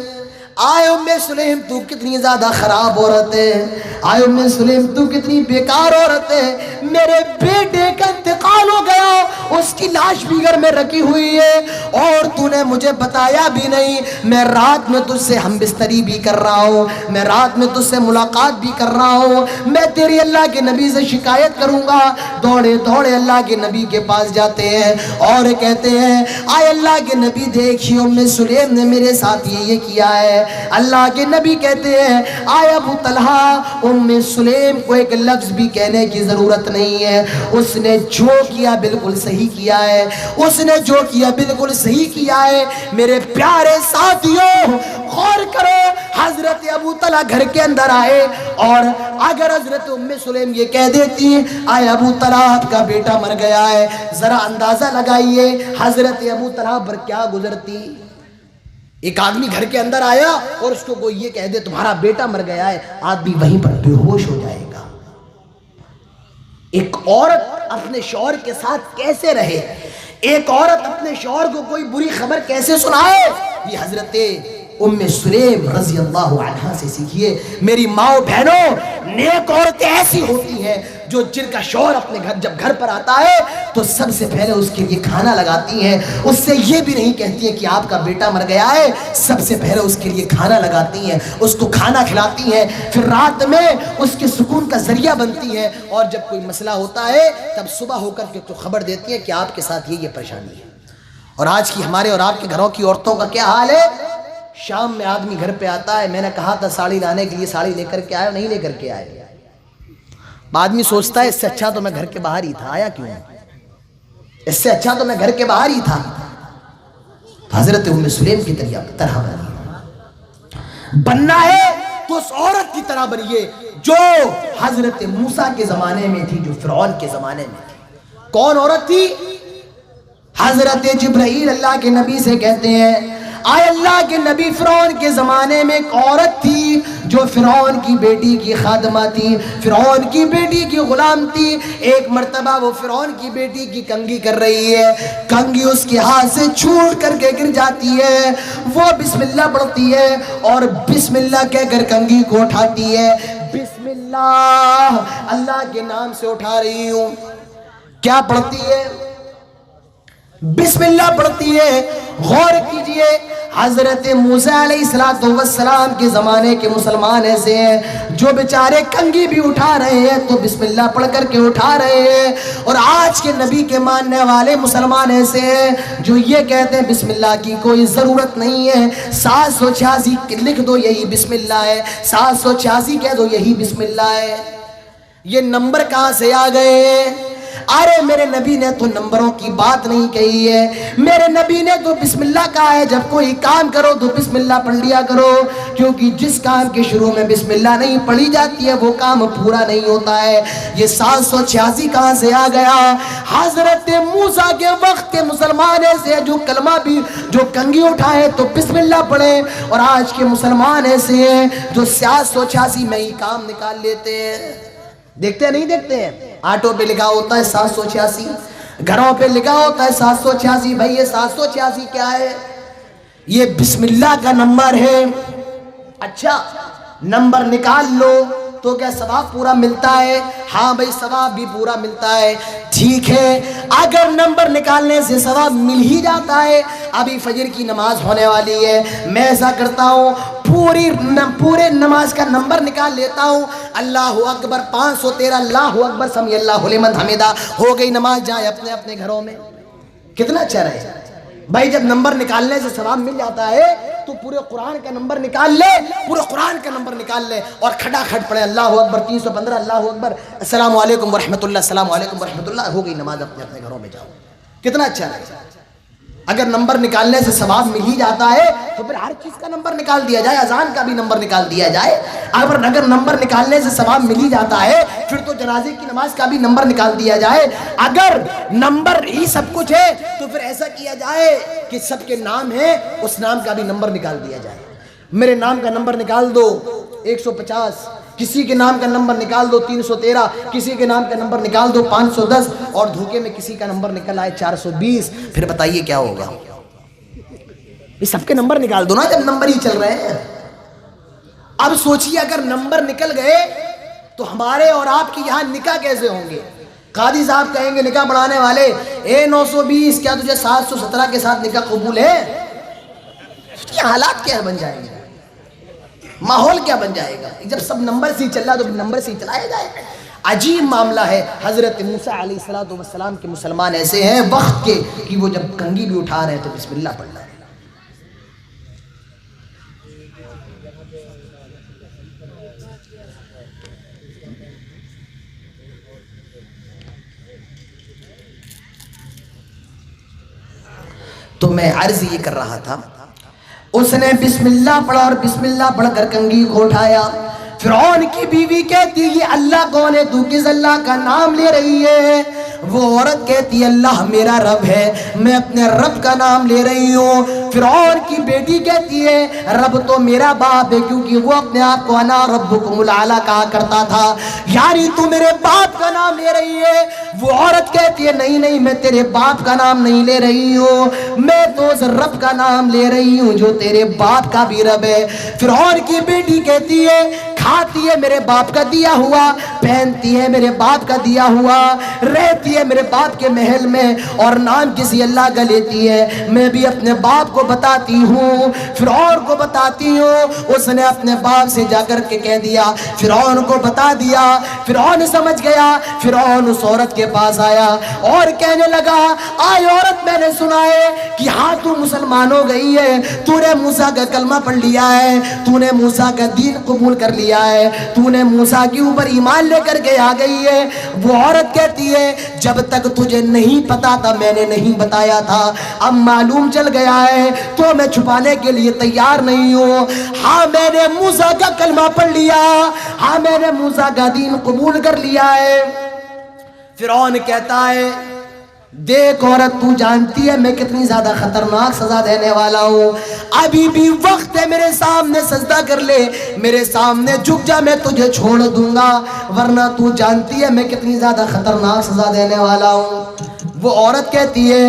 آئے ام سلیم تو کتنی زیادہ خراب عورت ہے، آئے ام سلیم تو کتنی بیکار عورت ہے، میرے بیٹے کا انتقال ہو گیا، اس کی لاش بھی گھر میں رکھی ہوئی ہے اور تو نے مجھے بتایا بھی نہیں، میں رات میں تجھ سے ہم بستری بھی کر رہا ہوں، میں رات میں تجھ سے ملاقات بھی کر رہا ہوں، میں تیری اللہ کے نبی سے شکایت کروں گا۔ دوڑے دوڑے اللہ کے نبی کے پاس جاتے ہیں اور کہتے ہیں آئے اللہ کے نبی دیکھیے ام سلیم نے میرے ساتھ یہ کیا ہے۔ اللہ کے نبی کہتے ہیں آئے ابو طلحہ ام سلیم کو ایک لفظ بھی کہنے کی ضرورت نہیں ہے، اس نے جو کیا بالکل صحیح کیا ہے، اس نے جو کیا بالکل صحیح کیا ہے۔ میرے پیارے ساتھیوں غور کرو، حضرت ابو طلحہ گھر کے اندر آئے اور اگر حضرت ام سلیم یہ کہہ دیتی آئے ابو طلحہ آپ کا بیٹا مر گیا ہے، ذرا اندازہ لگائیے حضرت ابو طلحہ پر کیا گزرتی۔ ایک آدمی گھر کے اندر آیا اور اس کو کوئی یہ کہہ دے تمہارا بیٹا مر گیا ہے، آدمی وہیں پر بے ہوش ہو جائے گا۔ ایک عورت اپنے شوہر کے ساتھ کیسے رہے، ایک عورت اپنے شوہر کو کوئی بری خبر کیسے سنائے، یہ حضرت ام سلیم رضی اللہ عنہا سے سیکھیے۔ میری ماں بہنوں، نیک عورتیں ایسی ہوتی ہیں جو جن کا شوہر اپنے گھر جب گھر پر آتا ہے تو سب سے پہلے اس کے لیے کھانا لگاتی ہیں، اس سے یہ بھی نہیں کہتی ہیں کہ آپ کا بیٹا مر گیا ہے، سب سے پہلے اس کے لیے کھانا لگاتی ہیں، اس کو کھانا کھلاتی ہیں، پھر رات میں اس کے سکون کا ذریعہ بنتی ہیں، اور جب کوئی مسئلہ ہوتا ہے تب صبح ہو کر کے تو خبر دیتی ہیں کہ آپ کے ساتھ یہ پریشانی ہے۔ اور آج کی ہمارے اور آپ کے گھروں کی عورتوں کا کیا حال ہے؟ شام میں آدمی گھر پہ آتا ہے، میں نے کہا تھا ساڑی لانے کے لیے، ساڑی لے کر کے آئے نہیں لے کر کے آئے، آدمی سوچتا ہے اس سے اچھا تو میں گھر کے باہر ہی تھا، آیا کیوں ہے؟ اس سے اچھا تو میں گھر کے باہر ہی تھا۔ حضرت ام سلیم کی طرح بننا ہے تو اس عورت کی طرح بنیے جو حضرت موسیٰ کے زمانے میں تھی، جو فرعون کے زمانے میں تھی۔ کون عورت تھی؟ حضرت جبرائیل اللہ کے نبی سے کہتے ہیں آئے اللہ کے نبی فرعون کے زمانے میں ایک عورت تھی جو فرعون کی بیٹی کی خادمہ تھی، فرعون کی بیٹی کی غلام تھی۔ ایک مرتبہ وہ فرعون کی بیٹی کی کنگھی کر رہی ہے، کنگھی اس کے ہاتھ سے چھوٹ کر کے گر جاتی ہے، وہ بسم اللہ پڑھتی ہے اور بسم اللہ کہہ کر کنگھی کو اٹھاتی ہے، بسم اللہ، اللہ کے نام سے اٹھا رہی ہوں۔ کیا پڑھتی ہے؟ بسم اللہ پڑھتی ہے۔ غور کیجئے حضرت موسیٰ علیہ السلام کے زمانے کے مسلمان ایسے ہیں جو بیچارے کنگھی بھی اٹھا رہے ہیں تو بسم اللہ پڑھ کر کے اٹھا رہے ہیں، اور آج کے نبی کے ماننے والے مسلمان ایسے ہیں جو یہ کہتے ہیں بسم اللہ کی کوئی ضرورت نہیں ہے، 786 لکھ دو یہی بسم اللہ ہے، 786 کہہ دو یہی بسم اللہ ہے۔ یہ نمبر کہاں سے آ گئے ہیں؟ ارے میرے نبی نے تو نمبروں کی بات نہیں کہی ہے، میرے نبی نے تو بسم اللہ کہا ہے، جب کوئی کام کرو تو بسم اللہ پڑھ لیا کرو، کیونکہ جس کام کے شروع میں بسم اللہ نہیں پڑھی جاتی ہے وہ کام پورا نہیں ہوتا ہے۔ یہ 786 کہاں سے آ گیا؟ حضرت موسیٰ کے وقت کے مسلمان ایسے جو کلمہ بھی جو کنگھی اٹھائے تو بسم اللہ پڑھے، اور آج کے مسلمان ایسے ہیں جو 786 میں ہی کام نکال لیتے ہیں۔ دیکھتے ہیں نہیں دیکھتے ہیں؟ آٹو پہ لکھا ہوتا ہے 786، گھروں پہ لکھا ہوتا ہے 786، بھائی یہ 786 کیا ہے؟ یہ بسم اللہ کا نمبر ہے۔ اچھا نمبر نکال لو تو کیا ثواب پورا ملتا ہے؟ ہاں بھائی ثواب بھی پورا ملتا ہے، ٹھیک ہے۔ اگر نمبر نکالنے سے ثواب مل ہی جاتا ہے، ابھی فجر کی نماز ہونے والی ہے، میں ایسا کرتا ہوں پورے نماز کا نمبر نکال لیتا ہوں، اللہ اکبر 513، اللہ اکبر سمیع اللہ لمن حمدہ، ہو گئی نماز، جائے اپنے اپنے گھروں میں۔ کتنا اچھا رہے بھائی، جب نمبر نکالنے سے ثواب مل جاتا ہے تو پورے قرآن کا نمبر نکال لے، پورے قرآن کا نمبر نکال لے اور کھڑا کھڑ پڑے اللہ اکبر 315، اللہ اکبر، السلام علیکم ورحمۃ اللہ، السلام علیکم ورحمۃ اللہ، ہو گئی نماز، اپنے اپنے گھروں میں جاؤ۔ کتنا اچھا رہے۔ اگر نمبر نکالنے سے ثواب مل ہی جاتا ہے تو پھر ہر چیز کا نمبر نکال دیا جائے، اذان کا بھی نمبر نکال دیا جائے۔ اگر نمبر نکالنے سے ثواب مل ہی جاتا ہے پھر تو جنازے کی نماز کا بھی نمبر نکال دیا جائے۔ اگر نمبر ہی سب کچھ ہے تو پھر ایسا کیا جائے کہ سب کے نام ہیں، اس نام کا بھی نمبر نکال دیا جائے۔ میرے نام کا نمبر نکال دو 150، کسی کے نام کا نمبر نکال دو 313، کسی کے نام کا نمبر نکال دو 510، اور دھوکے میں کسی کا نمبر نکل آئے 420، پھر بتائیے کیا ہوگا؟ یہ سب کے نمبر نکال دو نا جب نمبر ہی چل رہے ہیں۔ اب سوچیے اگر نمبر نکل گئے تو ہمارے اور آپ کے یہاں نکاح کیسے ہوں گے؟ قاضی صاحب کہیں گے نکاح بڑھانے والے، 920 کیا تجھے 717 کے ساتھ نکاح قبول ہے؟ یہ حالات کیا بن جائیں گے، ماحول کیا بن جائے گا جب سب نمبر سے ہی چل رہا تو نمبر سے ہی چلایا جائے گا۔ عجیب معاملہ ہے۔ حضرت موسیٰ علیہ السلام کے مسلمان ایسے ہیں وقت کے کہ وہ جب کنگھی بھی اٹھا رہے ہیں تو بسم اللہ پڑھ رہے ہیں۔ تو میں عرض یہ کر رہا تھا، اس نے بسم اللہ پڑھا اور بسم اللہ پڑھ کر کنگھی کو اٹھایا۔ فرعون کی بیوی کہتی یہ اللہ کون ہے، تو کس اللہ کا نام لے رہی ہے؟ وہ عورت کہتی ہے اللہ میرا رب ہے، میں اپنے رب کا نام لے رہی ہوں۔ فرعون کی بیٹی کہتی ہے رب تو میرا باپ ہے، کیونکہ وہ اپنے آپ کو انا ربکم الاعلی کہا کرتا تھا، یعنی تو میرے باپ کا نام لے رہی ہے۔ وہ عورت کہتی ہے نہیں نہیں میں تیرے باپ کا نام نہیں لے رہی ہوں، میں تو اس رب کا نام لے رہی ہوں جو تیرے باپ کا بھی رب ہے۔ فرعون کی بیٹی کہتی ہے کھاتی ہے میرے باپ کا دیا ہوا، پہنتی ہے میرے باپ کا دیا ہوا، رہتی ہے میرے باپ کے محل میں، اور نام کسی اللہ کا لیتی ہے، میں بھی اپنے باپ کو بتاتی ہوں، فرعون کو بتاتی ہوں۔ اس نے اپنے باپ سے جا کر کے کہہ دیا، فرعون کو بتا دیا۔ فرعون سمجھ گیا، فرعون اس عورت کے پاس آیا اور کہنے لگا آئے عورت میں نے سنا ہے کہ ہاں تو مسلمان ہو گئی ہے، تو نے موسیٰ کا کلمہ پڑھ لیا ہے، تو نے موسیٰ کا دین قبول کر لیا ہے، تو نے موسیٰ کے اوپر ایمان لے کر کے آ گئی ہے۔ وہ عورت کہتی ہے جب تک تجھے نہیں پتا تھا میں نے نہیں بتایا تھا، اب معلوم چل گیا ہے تو میں چھپانے کے لیے تیار نہیں ہوں۔ ہاں میں نے موسیٰ کا کلمہ پڑھ لیا، ہاں میں نے موسیٰ کا دین قبول کر لیا ہے۔ فرعون کہتا ہے دیکھ عورت تو جانتی ہے میں کتنی زیادہ خطرناک سزا دینے والا ہوں، ابھی بھی وقت ہے میرے سامنے سجدہ کر لے، میرے سامنے جھک جا میں تجھے چھوڑ دوں گا، ورنہ تو جانتی ہے میں کتنی زیادہ خطرناک سزا دینے والا ہوں۔ وہ عورت کہتی ہے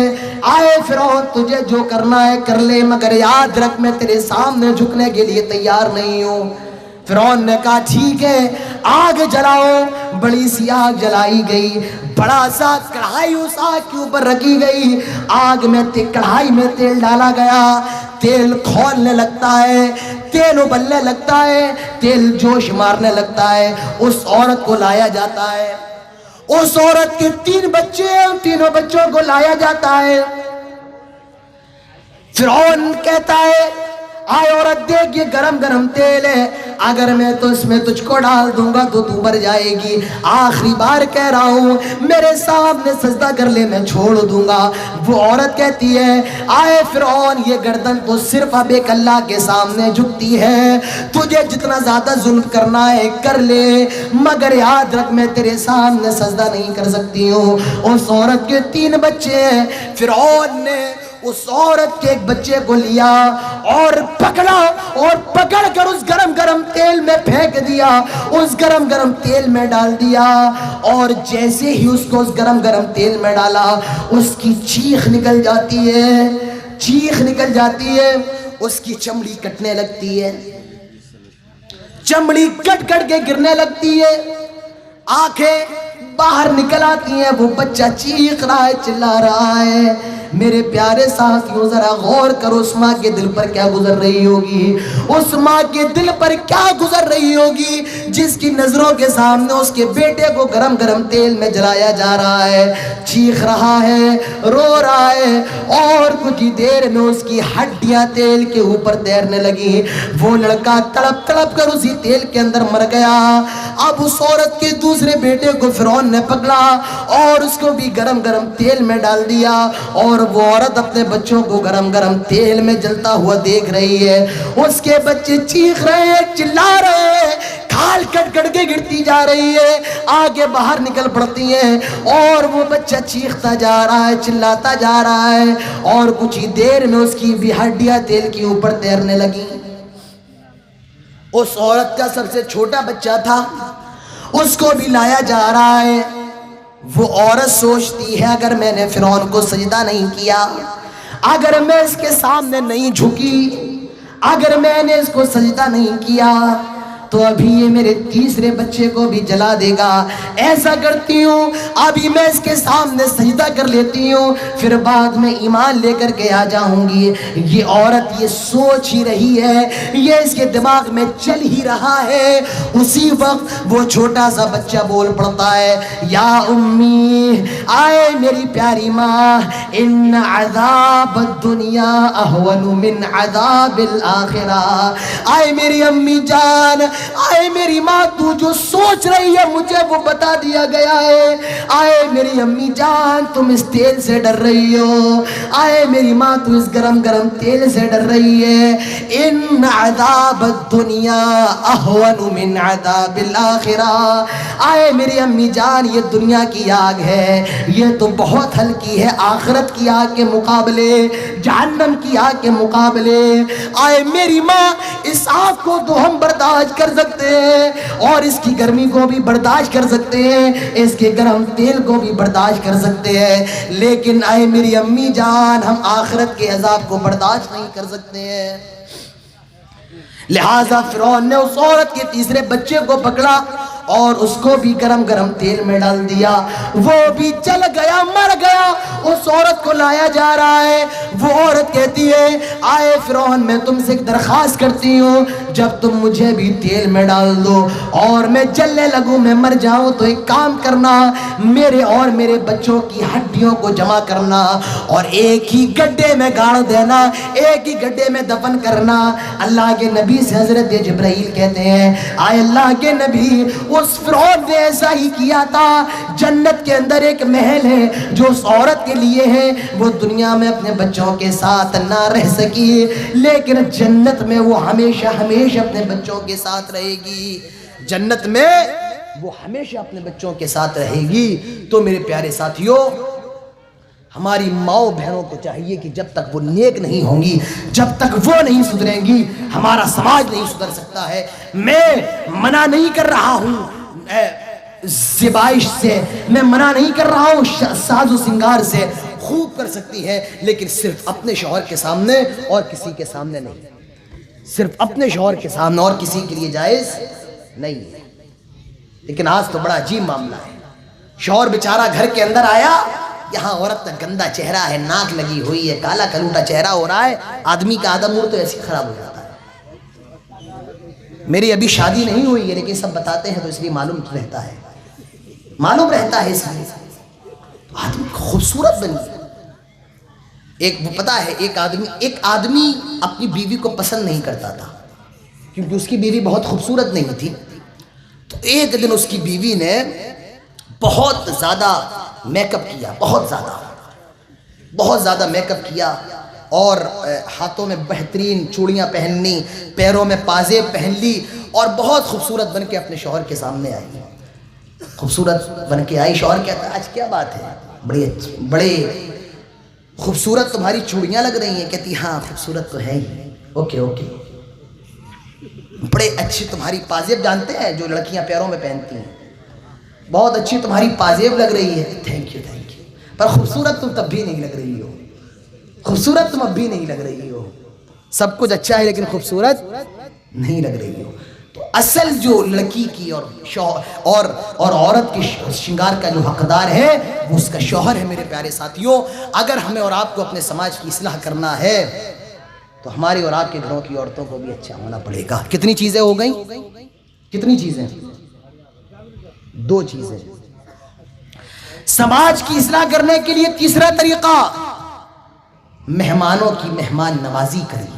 آئے فرعون تجھے جو کرنا ہے کر لے، مگر یاد رکھ میں تیرے سامنے جھکنے کے لیے تیار نہیں ہوں۔ فرعون نے کہا ٹھیک ہے آگ جلاؤ۔ بڑی سی آگ جلائی گئی، بڑا سا کڑھائی اس آگ کے اوپر رکھی گئی، آگ میں کڑھائی میں تیل ڈالا گیا، تیل کھولنے لگتا ہے، تیل ابلنے لگتا ہے، تیل جوش مارنے لگتا ہے، اس عورت کو لایا جاتا ہے۔ اس عورت کے 3 بچے ہیں، ان تینوں بچوں کو لایا جاتا ہے۔ فرعون کہتا ہے آئے عورت دیکھ یہ گرم گرم تیل ہے، اگر میں تو اس میں تجھ کو ڈال دوں گا تو تو مر جائے گی، آخری بار کہہ رہا ہوں میرے سامنے سجدہ کر لے میں چھوڑ دوں گا۔ وہ عورت کہتی ہے آئے فرعون یہ گردن تو صرف اب ایک اللہ کے سامنے جھکتی ہے، تجھے جتنا زیادہ ظلم کرنا ہے کر لے، مگر یاد رکھ میں تیرے سامنے سجدہ نہیں کر سکتی ہوں۔ اس عورت کے 3 بچے ہیں، فرعون نے اس عورت کے ایک بچے کو لیا اور پکڑا اور پکڑ کر اس گرم گرم تیل میں پھینک دیا، اس گرم گرم تیل میں ڈال دیا، اور جیسے ہی اس کو اس گرم گرم تیل میں ڈالا اس کی چیخ نکل جاتی ہے، چیخ نکل جاتی ہے، اس کی چمڑی کٹنے لگتی ہے، چمڑی کٹ کٹ کے گرنے لگتی ہے، آنکھیں باہر نکل آتی ہیں، وہ بچہ چیخ رہا ہے چلا رہا ہے۔ میرے پیارے ساتھیوں ذرا غور کرو اس ماں کے دل پر کیا گزر رہی ہوگی، اس ماں کے دل پر کیا گزر رہی ہوگی جس کی نظروں کے سامنے اس کے بیٹے کو گرم گرم تیل میں جلایا جا رہا ہے، چیخ رہا ہے، رو رہا ہے، اور کچھ ہی دیر میں اس کی ہڈیاں تیل کے اوپر تیرنے لگی۔ وہ لڑکا تڑپ تڑپ کر اسی تیل کے اندر مر گیا۔ اب اس عورت کے دوسرے بیٹے کو فرعون نے پکڑا اور اس کو بھی گرم گرم تیل میں ڈال دیا، اور وہ عورت اپنے بچوں کو گرم گرم تیل میں جلتا ہوا دیکھ رہی ہے، اس کے بچے چیخ رہے ہیں، چلا رہے ہیں، کھال کٹ کٹ کے گرتی جا رہی ہے، آگے باہر نکل پڑتی ہیں، اور وہ بچہ چیختا جا رہا ہے، چلاتا جا رہا ہے، اور کچھ ہی دیر میں اس کی بھی ہڈیاں تیل کے اوپر تیرنے لگی۔ اس عورت کا سب سے چھوٹا بچہ تھا، اس کو بھی لایا جا رہا ہے۔ وہ عورت سوچتی ہے اگر میں نے فرعون کو سجدہ نہیں کیا، اگر میں اس کے سامنے نہیں جھکی، اگر میں نے اس کو سجدہ نہیں کیا، تو ابھی یہ میرے تیسرے بچے کو بھی جلا دے گا. ایسا کرتی ہوں ابھی میں اس کے سامنے سجدہ کر لیتی ہوں, پھر بعد میں ایمان لے کر کے آ جاؤں گی. یہ عورت یہ سوچ ہی رہی ہے, یہ اس کے دماغ میں چل ہی رہا ہے. اسی وقت وہ چھوٹا سا بچہ بول پڑتا ہے, یا امی, آئے میری پیاری ماں, ان عذاب الدنیا اہون من عذاب الآخرہ. آئے میری امی جان, آئے میری ماں, تو جو سوچ رہی ہے مجھے وہ بتا دیا گیا ہے. آئے میری امی جان, تم اس تیل سے ڈر رہی ہو. آئے میری ماں, تو اس گرم گرم تیل سے ڈر رہی ہے. ان عذاب الدنیا اہون من عذاب الآخرہ. آئے میری امی جان, یہ دنیا کی آگ ہے, یہ تو بہت ہلکی ہے آخرت کی آگ کے مقابلے, جہنم کی آگ کے مقابلے. آئے میری ماں, اس آگ کو تو ہم برداشت کر سکتے ہیں, اور اس کی گرمی کو بھی برداشت کر سکتے ہیں, اس کے گرم تیل کو بھی برداشت کر سکتے ہیں, لیکن آئے میری امی جان, ہم آخرت کے عذاب کو برداشت نہیں کر سکتے ہیں. لہٰذا فرعون نے اس عورت کے تیسرے بچے کو پکڑا اور اس کو بھی گرم گرم تیل میں ڈال دیا. وہ بھی جل گیا, مر گیا. اس عورت کو لایا جا رہا ہے. وہ عورت کہتی ہے, آئے فرعون, میں تم سے ایک درخواست کرتی ہوں, جب تم مجھے بھی تیل میں ڈال دو اور میں جلنے لگوں, میں مر جاؤں, تو ایک کام کرنا, میرے اور میرے بچوں کی ہڈیوں کو جمع کرنا اور ایک ہی گڈھے میں گاڑ دینا, ایک ہی گڈھے میں دفن کرنا. اللہ کے نبی سے حضرت جبرائیل کہتے ہیں, آئے اللہ کے نبی, اس فرعون نے ایسا ہی کیا تھا. جنت کے اندر ایک محل ہے جو اس عورت کے لیے ہے. وہ دنیا میں اپنے بچوں کے ساتھ نہ رہ سکی, لیکن جنت میں وہ ہمیشہ ہمیشہ اپنے بچوں کے ساتھ رہے گی. جنت میں وہ ہمیشہ اپنے بچوں کے ساتھ رہے گی. تو میرے پیارے ساتھیوں, ہماری ماؤں بہنوں کو چاہیے کہ جب تک وہ نیک نہیں ہوں گی, جب تک وہ نہیں سدھریں گی, ہمارا سماج نہیں سدھر سکتا ہے. میں منع نہیں کر رہا ہوں زبائش سے, میں منع نہیں کر رہا ہوں ساز و سنگار سے, خوب کر سکتی ہے, لیکن صرف اپنے شوہر کے سامنے اور کسی کے سامنے نہیں. صرف اپنے شوہر کے سامنے اور کسی کے لیے جائز نہیں ہے. لیکن آج تو بڑا عجیب معاملہ ہے. شوہر بیچارہ گھر کے اندر آیا, یہاں عورت کا گندا چہرہ ہے, ناک لگی ہوئی ہے, کالا کلوٹا چہرہ ہو رہا ہے, آدمی کا آدم موڈ تو ایسے خراب ہو جاتا ہے. میری ابھی شادی نہیں ہوئی ہے, لیکن سب بتاتے ہیں تو اس لیے معلوم رہتا ہے, معلوم رہتا ہے. اس لیے آدمی خوبصورت بنی. ایک وہ پتا ہے, ایک آدمی اپنی بیوی کو پسند نہیں کرتا تھا کیونکہ اس کی بیوی بہت خوبصورت نہیں تھی. تو ایک دن اس کی بیوی نے بہت زیادہ میک اپ کیا, بہت زیادہ میک اپ کیا, اور ہاتھوں میں بہترین چوڑیاں پہن لی, پیروں میں پازیب پہن لی, اور بہت خوبصورت بن کے اپنے شوہر کے سامنے آئی. خوبصورت بن کے آئی. شوہر کہتا ہے, آج کیا بات ہے, بڑے خوبصورت تمہاری چوڑیاں لگ رہی ہیں. کہتی ہاں خوبصورت تو ہے ہی. Okay okay. بڑے اچھی تمہاری پازیب, جانتے ہیں جو لڑکیاں پیروں میں پہنتی ہیں, بہت اچھی تمہاری پازیب لگ رہی ہے. تھینک یو, پر خوبصورت تم تب بھی نہیں لگ رہی ہو, خوبصورت تم اب بھی نہیں لگ رہی ہو. سب کچھ اچھا ہے لیکن خوبصورت نہیں لگ رہی ہو. تو اصل جو لڑکی کی اور عورت کے شنگار کا جو حقدار ہے وہ اس کا شوہر ہے. میرے پیارے ساتھیوں, اگر ہمیں اور آپ کو اپنے سماج کی اصلاح کرنا ہے تو ہمارے اور آپ کے گھروں کی عورتوں کو بھی اچھا ہونا پڑے گا. کتنی چیزیں ہو گئیں, کتنی چیزیں, 2 چیزیں. سماج کی اصلاح کرنے کے لیے تیسرا طریقہ, مہمانوں کی مہمان نوازی کریے.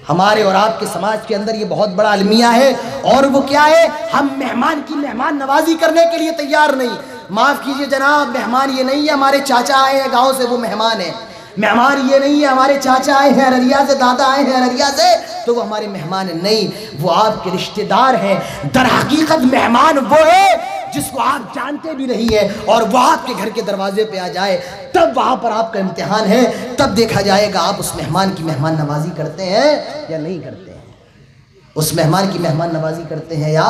ہمارے اور آپ کے سماج کے اندر یہ بہت بڑا المیہ ہے, اور وہ کیا ہے, ہم مہمان کی مہمان نوازی کرنے کے لیے تیار نہیں. معاف کیجئے جناب, مہمان یہ نہیں ہے ہمارے چاچا آئے ہیں گاؤں سے وہ مہمان ہیں. مہمان یہ نہیں ہے ہمارے چاچا آئے ہیں ارریا سے, دادا آئے ہیں ارریا سے تو وہ ہمارے مہمان نہیں, وہ آپ کے رشتہ دار ہیں. در حقیقت مہمان وہ ہے جس کو آپ جانتے بھی نہیں ہیں, اور وہ آپ کے گھر کے دروازے پہ آ جائے, تب وہاں پر آپ کا امتحان ہے. تب دیکھا جائے گا آپ اس مہمان کی مہمان نوازی کرتے ہیں یا نہیں کرتے ہیں, اس مہمان کی مہمان نوازی کرتے ہیں یا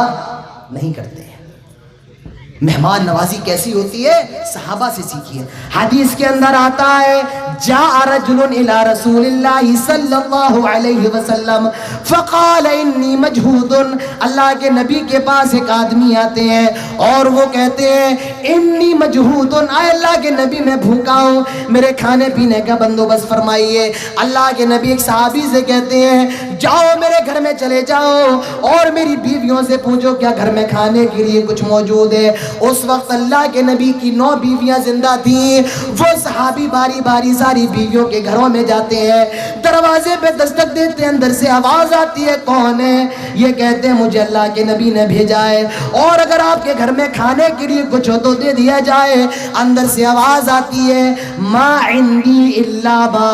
نہیں کرتے ہیں. مہمان نوازی کیسی ہوتی ہے؟ صحابہ سے سیکھیے۔ حدیث کے اندر آتا ہے جاء رجل الى رسول اللہ صلی اللہ علیہ وسلم فقال انی مجہود، اللہ کے نبی کے پاس ایک آدمی آتے ہیں اور وہ کہتے ہیں انی مجہود، اے اللہ کے نبی میں بھوکا ہوں، میرے کھانے پینے کا بندوبست فرمائیے۔ اللہ کے نبی ایک صحابی سے کہتے ہیں جاؤ میرے گھر میں چلے جاؤ اور میری بیویوں سے پوچھو کیا گھر میں کھانے کے لیے کچھ موجود ہے۔ اس وقت اللہ کے نبی کی 9 بیویاں زندہ تھیں۔ وہ صحابی باری باری ساری بیویوں کے گھروں میں جاتے ہیں، دروازے پہ دستک دیتے ہیں، اندر سے آواز آتی ہے کون ہے؟ یہ کہتے ہیں مجھے اللہ کے نبی نے بھیجا ہے، اور اگر آپ کے گھر میں کھانے کے لیے کچھ ہو تو دے دیا جائے۔ اندر سے آواز آتی ہے ما عندی الا ما،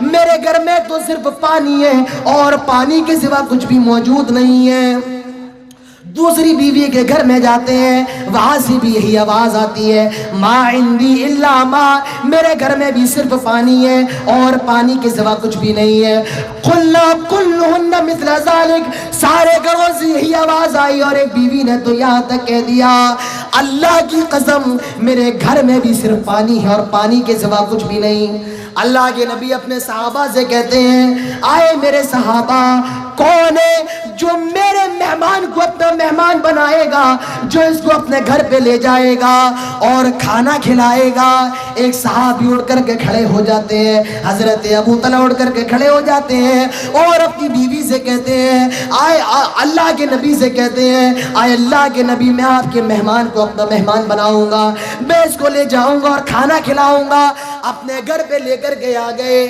میرے گھر میں تو صرف پانی ہے اور پانی کے سوا کچھ بھی موجود نہیں ہے۔ دوسری بیوی کے گھر میں جاتے ہیں، وہاں سے بھی یہی آواز آتی ہے ما عندی الا ما، میرے گھر میں بھی صرف پانی ہے اور پانی کے سوا کچھ بھی نہیں ہے۔ قلنا کلہن مثل ذالک، سارے گھروں سے یہی آواز آئی، اور ایک بیوی نے تو یہاں تک کہہ دیا اللہ کی قسم میرے گھر میں بھی صرف پانی ہے اور پانی کے سوا کچھ بھی نہیں۔ اللہ کے نبی اپنے صحابہ سے کہتے ہیں آئے میرے صحابہ، کون ہے جو میرے مہمان کو اپنا مہمان بنائے گا، جو اس کو اپنے گھر پہ لے جائے گا اور کھانا کھلائے گا؟ ایک صحابی اٹھ کر کے کھڑے ہو جاتے ہیں، حضرت ابو طلحہ اٹھ کر کے کھڑے ہو جاتے ہیں اور اپنی بیوی سے کہتے ہیں آئے اللہ کے نبی سے کہتے ہیں آئے اللہ کے نبی، میں آپ کے مہمان کو اپنا مہمان بناؤں گا، میں اس کو لے جاؤں گا اور کھانا کھلاؤں گا۔ اپنے گھر پہ لے کر کے آ گئے،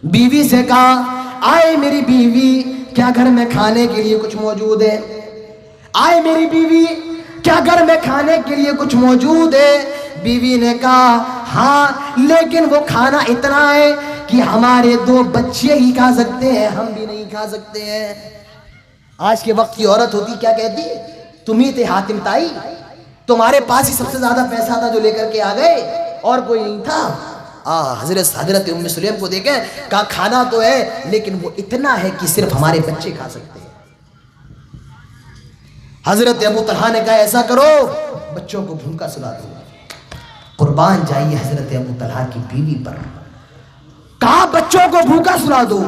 بیوی سے کہا آئے میری بیوی کیا گھر میں کھانے کے لیے کچھ موجود ہے؟ آئے میری بیوی کیا گھر میں کھانے کے لیے کچھ موجود ہے؟ بیوی نے کہا ہاں، لیکن وہ کھانا اتنا ہے کہ ہمارے 2 بچے ہی کھا سکتے ہیں، ہم بھی نہیں کھا سکتے ہیں۔ آج کے وقت کی عورت ہوتی کیا کہتی؟ تم ہی تھے حاتم تائی، تمہارے پاس ہی سب سے زیادہ پیسہ تھا جو لے کر کے آ گئے اور کوئی نہیں تھا۔ حضرت ام سلیم کو دیکھیں، کہا کھانا تو ہے لیکن وہ اتنا ہے کہ صرف ہمارے بچے کھا سکتے ہیں۔ حضرت ابو طلحہ نے کہا ایسا کرو بچوں کو بھوکا سلا دو۔ قربان جائیے حضرت ابو طلحہ کی بیوی پر، کہا بچوں کو بھوکا سلا دو۔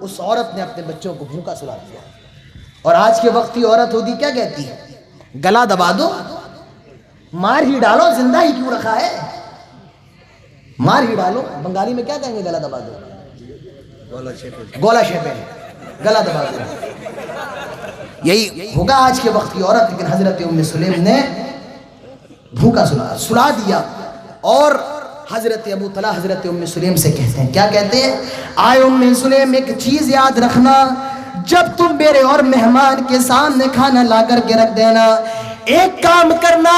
اس عورت نے اپنے بچوں کو بھوکا سلا دیا۔ اور آج کے وقت کی عورت ہوتی کیا کہتی ہے؟ گلا دبا دو، مار ہی ڈالو، زندہ ہی کیوں رکھا ہے، مار ہی ڈالو۔ بنگالی میں کیا کہیں گے؟ گلا دبا دو، گولا شیپے، گلا دبا دو۔ یہی ہوگا آج کے وقت کی عورت، لیکن حضرت ام سلیم نے بھوکا سلا دیا۔ اور حضرت ابو طلحہ حضرت ام سلیم سے کہتے ہیں، کیا کہتے ہیں؟ آئے ام سلیم ایک چیز یاد رکھنا، جب تم میرے اور مہمان کے سامنے کھانا لا کر کے رکھ دینا، ایک کام کرنا،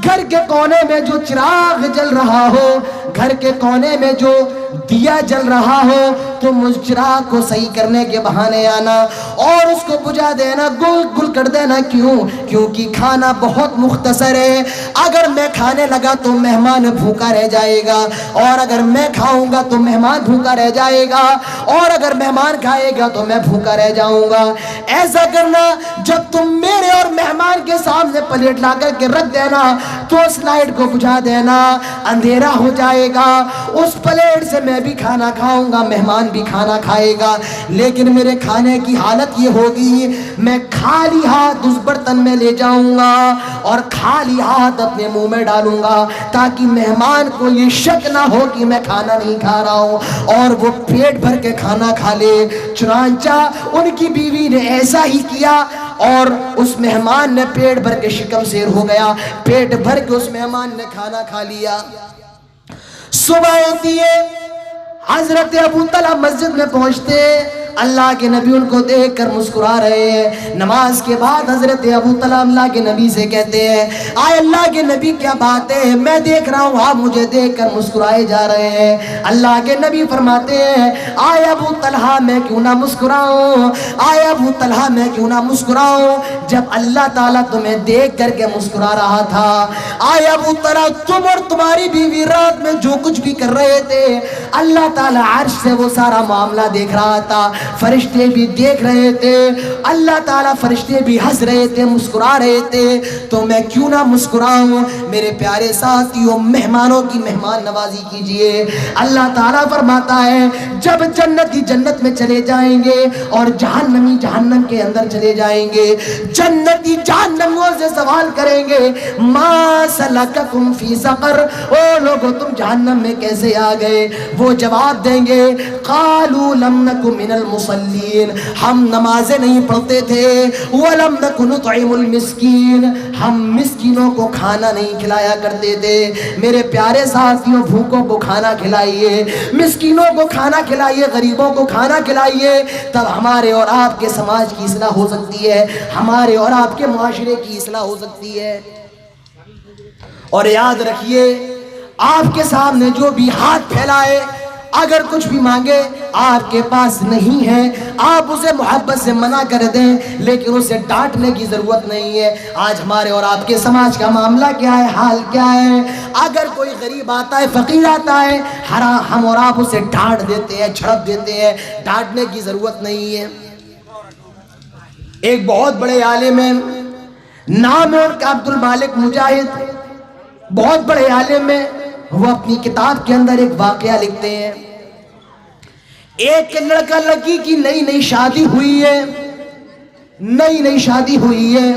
گھر کے کونے میں جو چراغ جل رہا ہو، گھر کے کونے میں جو دیا جل رہا ہو، تم اس چراغ کو صحیح کرنے کے بہانے آنا اور اس کو بجھا دینا، گل گل کر دینا۔ کیوں؟ کیونکہ کھانا بہت مختصر ہے، اگر میں کھانے لگا تو مہمان بھوکا رہ جائے گا، اور اگر میں کھاؤں گا تو مہمان بھوکا رہ جائے گا، اور اگر مہمان کھائے گا تو میں بھوکا رہ جاؤں گا۔ ایسا کرنا، جب تم میرے اور مہمان کے سامنے پلیٹ لا کر کے رکھ دینا تو اس لائٹ کو بجھا دینا، اندھیرا ہو جائے گا، اس پلیٹ سے میں بھی کھانا کھاؤں گا، مہمان بھی کھانا کھائے گا، لیکن میرے کھانے کی حالت یہ ہوگی میں خالی ہاتھ اس برتن میں لے جاؤں گا اور خالی ہاتھ اپنے منہ میں ڈالوں گا، تاکہ مہمان کو یہ شک نہ ہو کہ میں کھانا نہیں کھا رہا ہوں اور وہ پیٹ بھر کے کھانا کھا لے۔ چنانچہ ان کی بیوی نے ایسا ہی کیا اور اس مہمان نے پیٹ بھر کے شکم سیر ہو گیا، پیٹ بھر کے اس مہمان نے کھانا کھا لیا۔ صبح ہوتی ہے، حضرت ابو طلحہ مسجد میں پہنچتے، اللہ کے نبی ان کو دیکھ کر مسکرا رہے ہیں۔ نماز کے بعد حضرت ابو طلحہ اللہ کے نبی سے کہتے ہیں آئے اللہ کے نبی کیا بات ہے، میں دیکھ رہا ہوں آپ مجھے دیکھ کر مسکرائے جا رہے ہیں۔ اللہ کے نبی فرماتے ہیں آئے ابو طلحہ میں کیوں نہ مسکراؤں، آئے ابو طلحہ میں کیوں نہ مسکراؤں، جب اللہ تعالیٰ تمہیں دیکھ کر کے مسکرا رہا تھا۔ آئے ابو طلحہ تم اور تمہاری بیوی رات میں جو کچھ بھی کر رہے تھے، اللہ تعالیٰ عرش سے وہ سارا معاملہ دیکھ رہا تھا۔ فرشتے بھی دیکھ رہے تھے، اللہ تعالیٰ فرشتے بھی ہنس رہے تھے، مسکرا رہے تھے، تو میں کیوں نہ مسکراؤں؟ میرے پیارے ساتھیوں، مہمانوں کی مہمان نوازی کیجئے۔ اللہ تعالیٰ فرماتا ہے جب جنتی جنت میں چلے جائیں گے اور جہنمی جہنم کے اندر چلے جائیں گے، جنتی جہنمیوں سے سوال کریں گے ما سلککم فی سقر، او لوگو تم جہنم میں کیسے آ گئے؟ وہ جواب دیں گے قالوا لم نک من المصلین، ہم نمازیں نہیں پڑھتے تھے، ولم نک نطعم المسکین، ہم مسکینوں کو کھانا نہیں کھلایا کرتے تھے۔ میرے پیارے ساتھیوں، بھوکوں کو کھانا کھلائیے، مسکینوں کو کھانا کھلائیے، غریبوں کو کھانا کھلائیے، تب ہمارے اور آپ کے سماج کی اصلاح ہو سکتی ہے، ہمارے اور آپ کے معاشرے کی اصلاح ہو سکتی ہے۔ اور یاد رکھیے، آپ کے سامنے جو بھی ہاتھ پھیلائے، اگر کچھ بھی مانگے آپ کے پاس نہیں ہے، آپ اسے محبت سے منع کر دیں، لیکن اسے ڈانٹنے کی ضرورت نہیں ہے۔ آج ہمارے اور آپ کے سماج کا معاملہ کیا ہے، حال کیا ہے؟ اگر کوئی غریب آتا ہے، فقیر آتا ہے، ہم اور آپ اسے ڈانٹ دیتے ہیں، جھڑپ دیتے ہیں، ڈانٹنے کی ضرورت نہیں ہے۔ ایک بہت بڑے عالم ہیں، نام ہے ان کا عبد المالک مجاہد، بہت بڑے عالم ہیں۔ وہ اپنی کتاب کے اندر ایک واقعہ لکھتے ہیں، ایک لڑکا لڑکی کی نئی نئی شادی ہوئی ہے، نئی نئی شادی ہوئی ہے،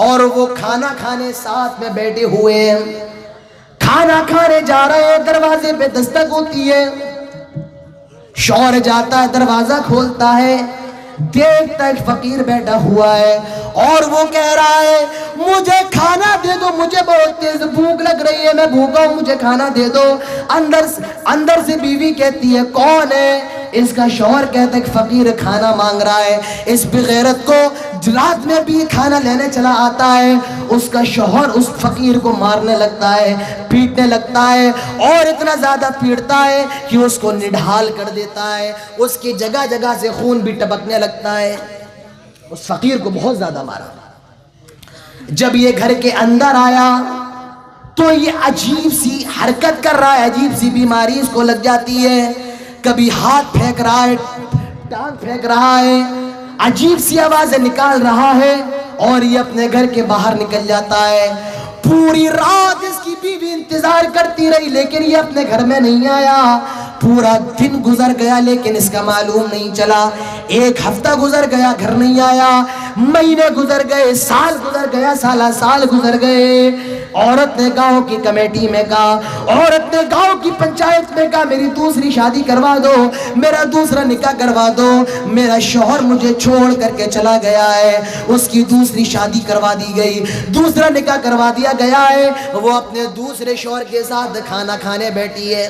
اور وہ کھانا کھانے ساتھ میں بیٹھے ہوئے ہیں، کھانا کھانے جا رہے ہیں، دروازے پہ دستک ہوتی ہے، شوہر جاتا ہے، دروازہ کھولتا ہے، دیکھتا ایک فقیر بیٹھا ہوا ہے، اور وہ کہہ رہا ہے مجھے کھانا دے دو، مجھے بہت تیز بھوک لگ رہی ہے، میں بھوکا ہوں، مجھے کھانا دے دو۔ اندر سے بیوی کہتی ہے کون ہے؟ اس کا شوہر کہتا ہے کہ فقیر کھانا مانگ رہا ہے۔ اس بغیرت کو رات میں بھی کھانا لینے چلا آتا ہے، اس کا شوہر اس فقیر کو مارنے لگتا ہے، پیٹنے لگتا ہے، اور اتنا زیادہ پیٹتا ہے کہ اس کو نڈھال کر دیتا ہے، اس کی جگہ جگہ سے خون بھی ٹپکنے لگتا ہے۔ اس فقیر کو بہت زیادہ مارا۔ جب یہ گھر کے اندر آیا تو یہ عجیب سی حرکت کر رہا ہے، عجیب سی بیماری اس کو لگ جاتی ہے، کبھی ہاتھ پھینک رہا ہے، ٹانگ پھینک رہا ہے، عجیب سی آوازیں نکال رہا ہے، اور یہ اپنے گھر کے باہر نکل جاتا ہے۔ پوری رات اس کی بیوی انتظار کرتی رہی، لیکن یہ اپنے گھر میں نہیں آیا۔ پورا دن گزر گیا لیکن اس کا معلوم نہیں چلا، ایک ہفتہ گزر گیا، گھر نہیں آیا، مہینے گزر گئے، سال گزر گیا، سال گزر گئے۔ عورت نے گاؤں کی کمیٹی میں کہا، عورت نے گاؤں کی پنچایت میں کہا میری دوسری شادی کروا دو، میرا دوسرا نکاح کروا دو، میرا شوہر مجھے چھوڑ کر کے چلا گیا ہے۔ اس کی دوسری شادی کروا دی گئی، دوسرا نکاح کروا دیا گیا ہے، وہ اپنے دوسرے شوہر کے ساتھ کھانا کھانے بیٹھی ہے۔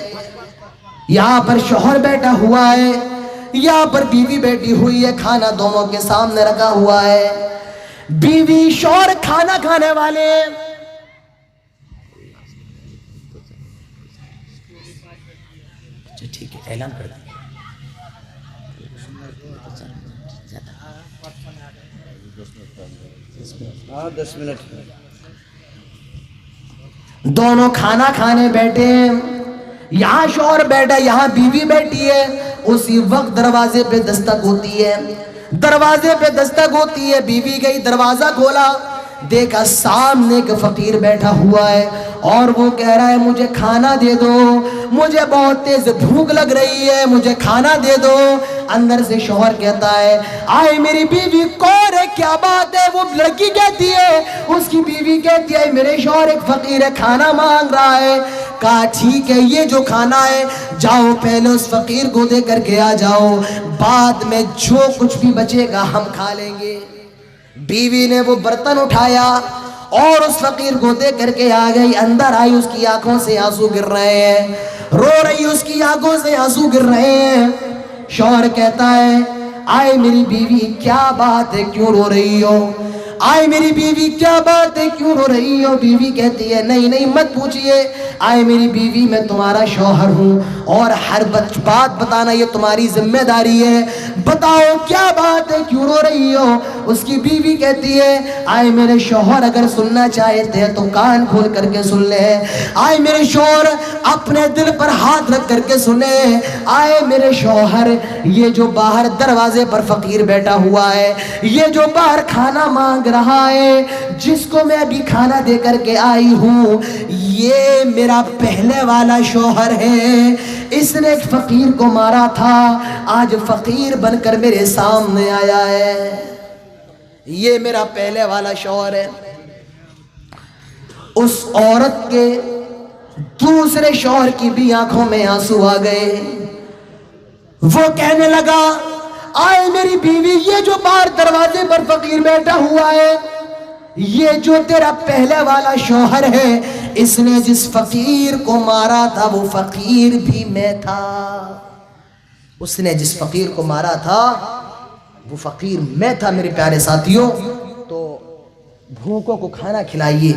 یہاں پر شوہر بیٹھا ہوا ہے، یہاں پر بیوی بیٹھی ہوئی ہے، کھانا دونوں کے سامنے رکھا ہوا ہے، بیوی شوہر کھانا کھانے والے۔ ٹھیک ہے، اعلان کر دیں۔ ہاں 10 منٹ۔ دونوں کھانا کھانے بیٹھے ہیں، یہاں شوہر بیٹھا، یہاں بیوی بیٹھی ہے۔ اسی وقت دروازے پہ دستک ہوتی ہے، دروازے پہ دستک ہوتی ہے، بیوی گئی، دروازہ کھولا، دیکھا سامنے ایک فقیر بیٹھا ہوا ہے، اور وہ کہہ رہا ہے مجھے کھانا دے دو، مجھے بہت تیز بھوک لگ رہی ہے، مجھے کھانا دے دو۔ اندر سے شوہر کہتا ہے آئے میری بیوی کون ہے، کیا بات ہے؟ وہ لڑکی کہتی ہے، اس کی بیوی کہتی ہے میرے شوہر ایک فقیر ہے، کھانا مانگ رہا ہے۔ کہا ٹھیک ہے، یہ جو کھانا ہے جاؤ پہلے اس فقیر کو دے کر کے آ جاؤ، بعد میں جو کچھ بھی بچے گا ہم کھا لیں گے۔ بیوی نے وہ برتن اٹھایا اور اس فقیر کو دے کر کے آ گئی، اندر آئی، اس کی آنکھوں سے آنسو گر رہے ہیں، رو رہی، اس کی آنکھوں سے آنسو گر رہے ہیں۔ شوہر کہتا ہے آئے میری بیوی کیا بات ہے، کیوں رو رہی ہو؟ آئے میری بیوی کیا بات ہے, کیوں رو رہی ہو؟ بیوی کہتی ہے نہیں نہیں مت پوچھئے, آئے میری بیوی میں تمہارا شوہر ہوں اور ہر بات بتانا یہ تمہاری ذمہ داری ہے, بتاؤ کیا بات ہے, کیوں رو رہی ہو؟ اس کی بیوی کہتی ہے آئے میرے شوہر اگر سننا چاہتے ہیں تو کان کھول کر کے سن لے, آئے میرے شوہر اپنے دل پر ہاتھ رکھ کر کے سنے, آئے میرے شوہر یہ جو باہر دروازے پر فقیر بیٹھا ہوا ہے, یہ جو باہر کھانا مانگ رہا ہے, جس کو میں ابھی کھانا دے کر کے آئی ہوں, یہ میرا پہلے والا شوہر ہے, اس نے ایک فقیر کو مارا تھا, آج فقیر بن کر میرے سامنے آیا ہے, یہ میرا پہلے والا شوہر ہے. اس عورت کے دوسرے شوہر کی بھی آنکھوں میں آنسو آ گئے, وہ کہنے لگا آئے میری بیوی یہ جو باہر دروازے پر فقیر بیٹھا ہوا ہے, یہ جو تیرا پہلے والا شوہر ہے, اس نے جس فقیر کو مارا تھا وہ فقیر بھی میں تھا, اس نے جس فقیر کو مارا تھا وہ فقیر میں تھا. میرے پیارے ساتھیوں, تو بھوکوں کو کھانا کھلائیے,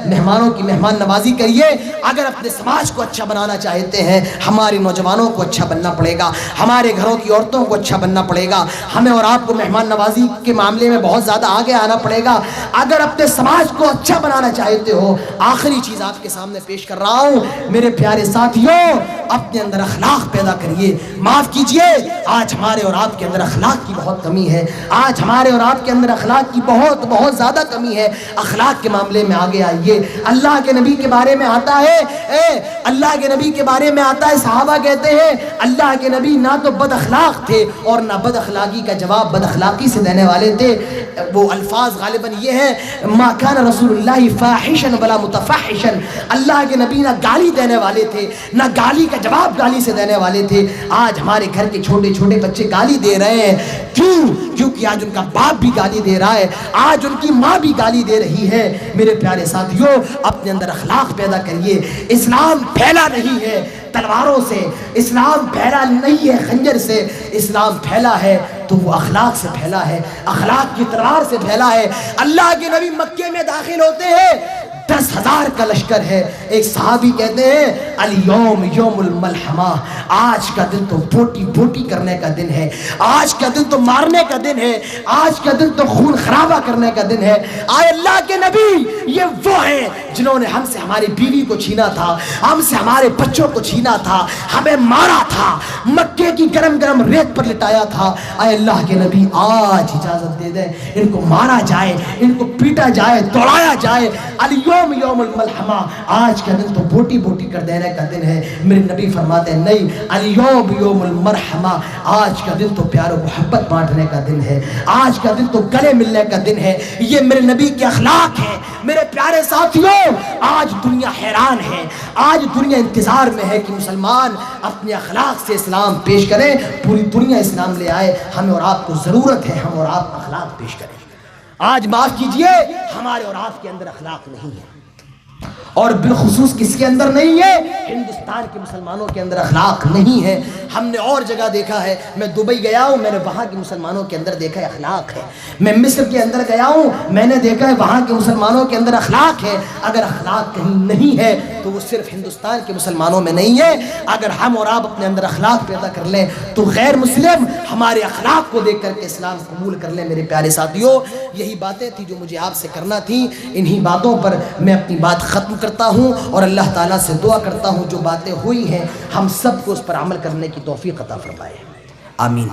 مہمانوں کی مہمان نوازی کریے. اگر اپنے سماج کو اچھا بنانا چاہتے ہیں, ہمارے نوجوانوں کو اچھا بننا پڑے گا, ہمارے گھروں کی عورتوں کو اچھا بننا پڑے گا, ہمیں اور آپ کو مہمان نوازی کے معاملے میں بہت زیادہ آگے آنا پڑے گا. اگر اپنے سماج کو اچھا بنانا چاہتے ہو, آخری چیز آپ کے سامنے پیش کر رہا ہوں میرے پیارے ساتھیوں, اپنے اندر اخلاق پیدا کریے. معاف کیجئے, آج ہمارے اور آپ کے اندر اخلاق کی بہت کمی ہے, آج ہمارے اور آپ کے اندر اخلاق کی بہت زیادہ کمی ہے. اخلاق کے معاملے میں آگے آئیے. اللہ کے نبی کے بارے میں آتا ہے, اللہ کے نبی کے بارے میں آتا ہے, صحابہ کہتے ہیں اللہ کے نبی نہ تو بد اخلاق تھے اور نہ بد اخلاقی کا جواب بد اخلاقی سے دینے والے تھے. وہ الفاظ غالباً یہ ہیں ما کان رسول اللہ فاحشا ولا متفحشا, اللہ کے نبی نہ گالی دینے والے تھے نہ گالی کا جواب گالی سے دینے والے تھے. آج ہمارے گھر کے چھوٹے چھوٹے بچے گالی دے رہے ہیں, کیوں؟ کیونکہ آج ان کا باپ بھی گالی دے رہا ہے, آج ان کی ماں بھی گالی دے رہی ہے. میرے پیارے ساتھیوں, اپنے اندر اخلاق پیدا کریے. اسلام پھیلا نہیں ہے تلواروں سے, اسلام پھیلا نہیں ہے خنجر سے, اسلام پھیلا ہے تو وہ اخلاق سے پھیلا ہے, اخلاق کی تلوار سے پھیلا ہے. اللہ کے نبی مکے میں داخل ہوتے ہیں, 10,000 کا لشکر ہے. ایک صحابی کہتے ہیں الیوم یوم الملحمہ, آج کا دن تو بوٹی کرنے کا دن ہے, آج کا دن تو مارنے کا دن ہے, آج کا دن تو خون خرابہ کرنے کا دن ہے. آئے اللہ کے نبی, یہ وہ ہیں جنہوں نے ہم سے ہماری بیوی کو چھینا تھا, ہم سے ہمارے بچوں کو چھینا تھا, ہمیں مارا تھا, مکے کی گرم گرم ریت پر لٹایا تھا. آئے اللہ کے نبی آج اجازت دے دیں, ان کو مارا جائے, ان کو پیٹا جائے, دوڑایا جائے. الیوم یوم الملحمہ, آج کا دن تو بوٹی کر دینے کا دن ہے. میرے نبی فرماتے ہیں نہیں, الیوم یوم المرحمہ, آج کا دن تو پیار و محبت بانٹنے کا دن ہے, آج کا دن تو گلے ملنے کا دن ہے. یہ میرے نبی کے اخلاق ہے. میرے پیارے ساتھیوں, آج دنیا حیران ہے, آج دنیا انتظار میں ہے کہ مسلمان اپنے اخلاق سے اسلام پیش کریں, پوری دنیا اسلام لے آئے. ہمیں اور آپ کو ضرورت ہے ہم اور آپ اخلاق پیش کریں. آج معاف کیجئے, ہمارے اور آپ کے اندر اخلاق نہیں ہے, اور بالخصوص کس کے اندر نہیں ہے؟ ہندوستان کے مسلمانوں کے اندر اخلاق نہیں ہے. ہم نے اور جگہ دیکھا ہے, میں دبئی گیا ہوں, میں نے وہاں کے مسلمانوں کے اندر دیکھا ہے اخلاق ہے. میں مصر کے اندر گیا ہوں, میں نے دیکھا ہے وہاں کے مسلمانوں کے اندر اخلاق ہے. اگر اخلاق کہیں نہیں ہے تو وہ صرف ہندوستان کے مسلمانوں میں نہیں ہے. اگر ہم اور آپ اپنے اندر اخلاق پیدا کر لیں تو غیر مسلم ہمارے اخلاق کو دیکھ کر کے اسلام قبول کر لیں. میرے پیارے ساتھیوں, یہی باتیں تھی جو مجھے آپ سے کرنا تھی. انہی باتوں پر میں اپنی بات ختم کرتا ہوں اور اللہ تعالیٰ سے دعا کرتا ہوں جو باتیں ہوئی ہیں ہم سب کو اس پر عمل کرنے کی توفیق عطا فرمائے, آمین.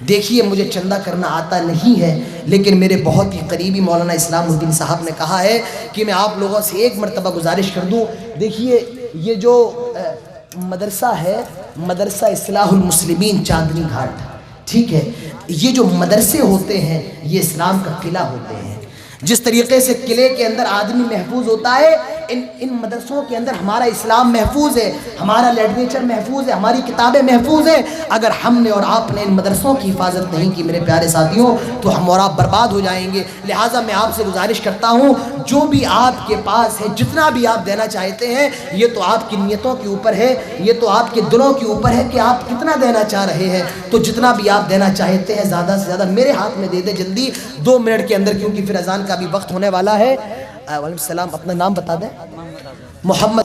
دیکھیے, مجھے چندہ کرنا آتا نہیں ہے, لیکن میرے بہت ہی قریبی مولانا اسلام الدین صاحب نے کہا ہے کہ میں آپ لوگوں سے ایک مرتبہ گزارش کر دوں. دیکھیے, یہ جو مدرسہ ہے, مدرسہ اصلاح المسلمین چاندنی گھاٹ, ٹھیک ہے, یہ جو مدرسے ہوتے ہیں یہ اسلام کا قلعہ ہوتے ہیں. جس طریقے سے قلعے کے اندر آدمی محفوظ ہوتا ہے, ان مدرسوں کے اندر ہمارا اسلام محفوظ ہے، ہمارا لٹریچر محفوظ ہے، ہماری کتابیں محفوظ ہیں۔ اگر ہم نے اور آپ نے ان مدرسوں کی حفاظت نہیں کی میرے پیارے ساتھیوں تو ہم اور آپ برباد ہو جائیں گے۔ لہٰذا میں آپ سے گزارش کرتا ہوں، جو بھی آپ کے پاس ہے، جتنا بھی آپ دینا چاہتے ہیں، یہ تو آپ کی نیتوں کے اوپر ہے، یہ تو آپ کے دلوں کے اوپر ہے کہ آپ کتنا دینا چاہ رہے ہیں۔ تو جتنا بھی آپ دینا چاہتے ہیں زیادہ سے زیادہ میرے ہاتھ میں دے دیں جلدی 2 منٹ کے اندر، کیونکہ پھر اذان کا بھی وقت ہونے والا ہے۔ وعلیکم السلام، اپنا نام بتا دیں۔ محمد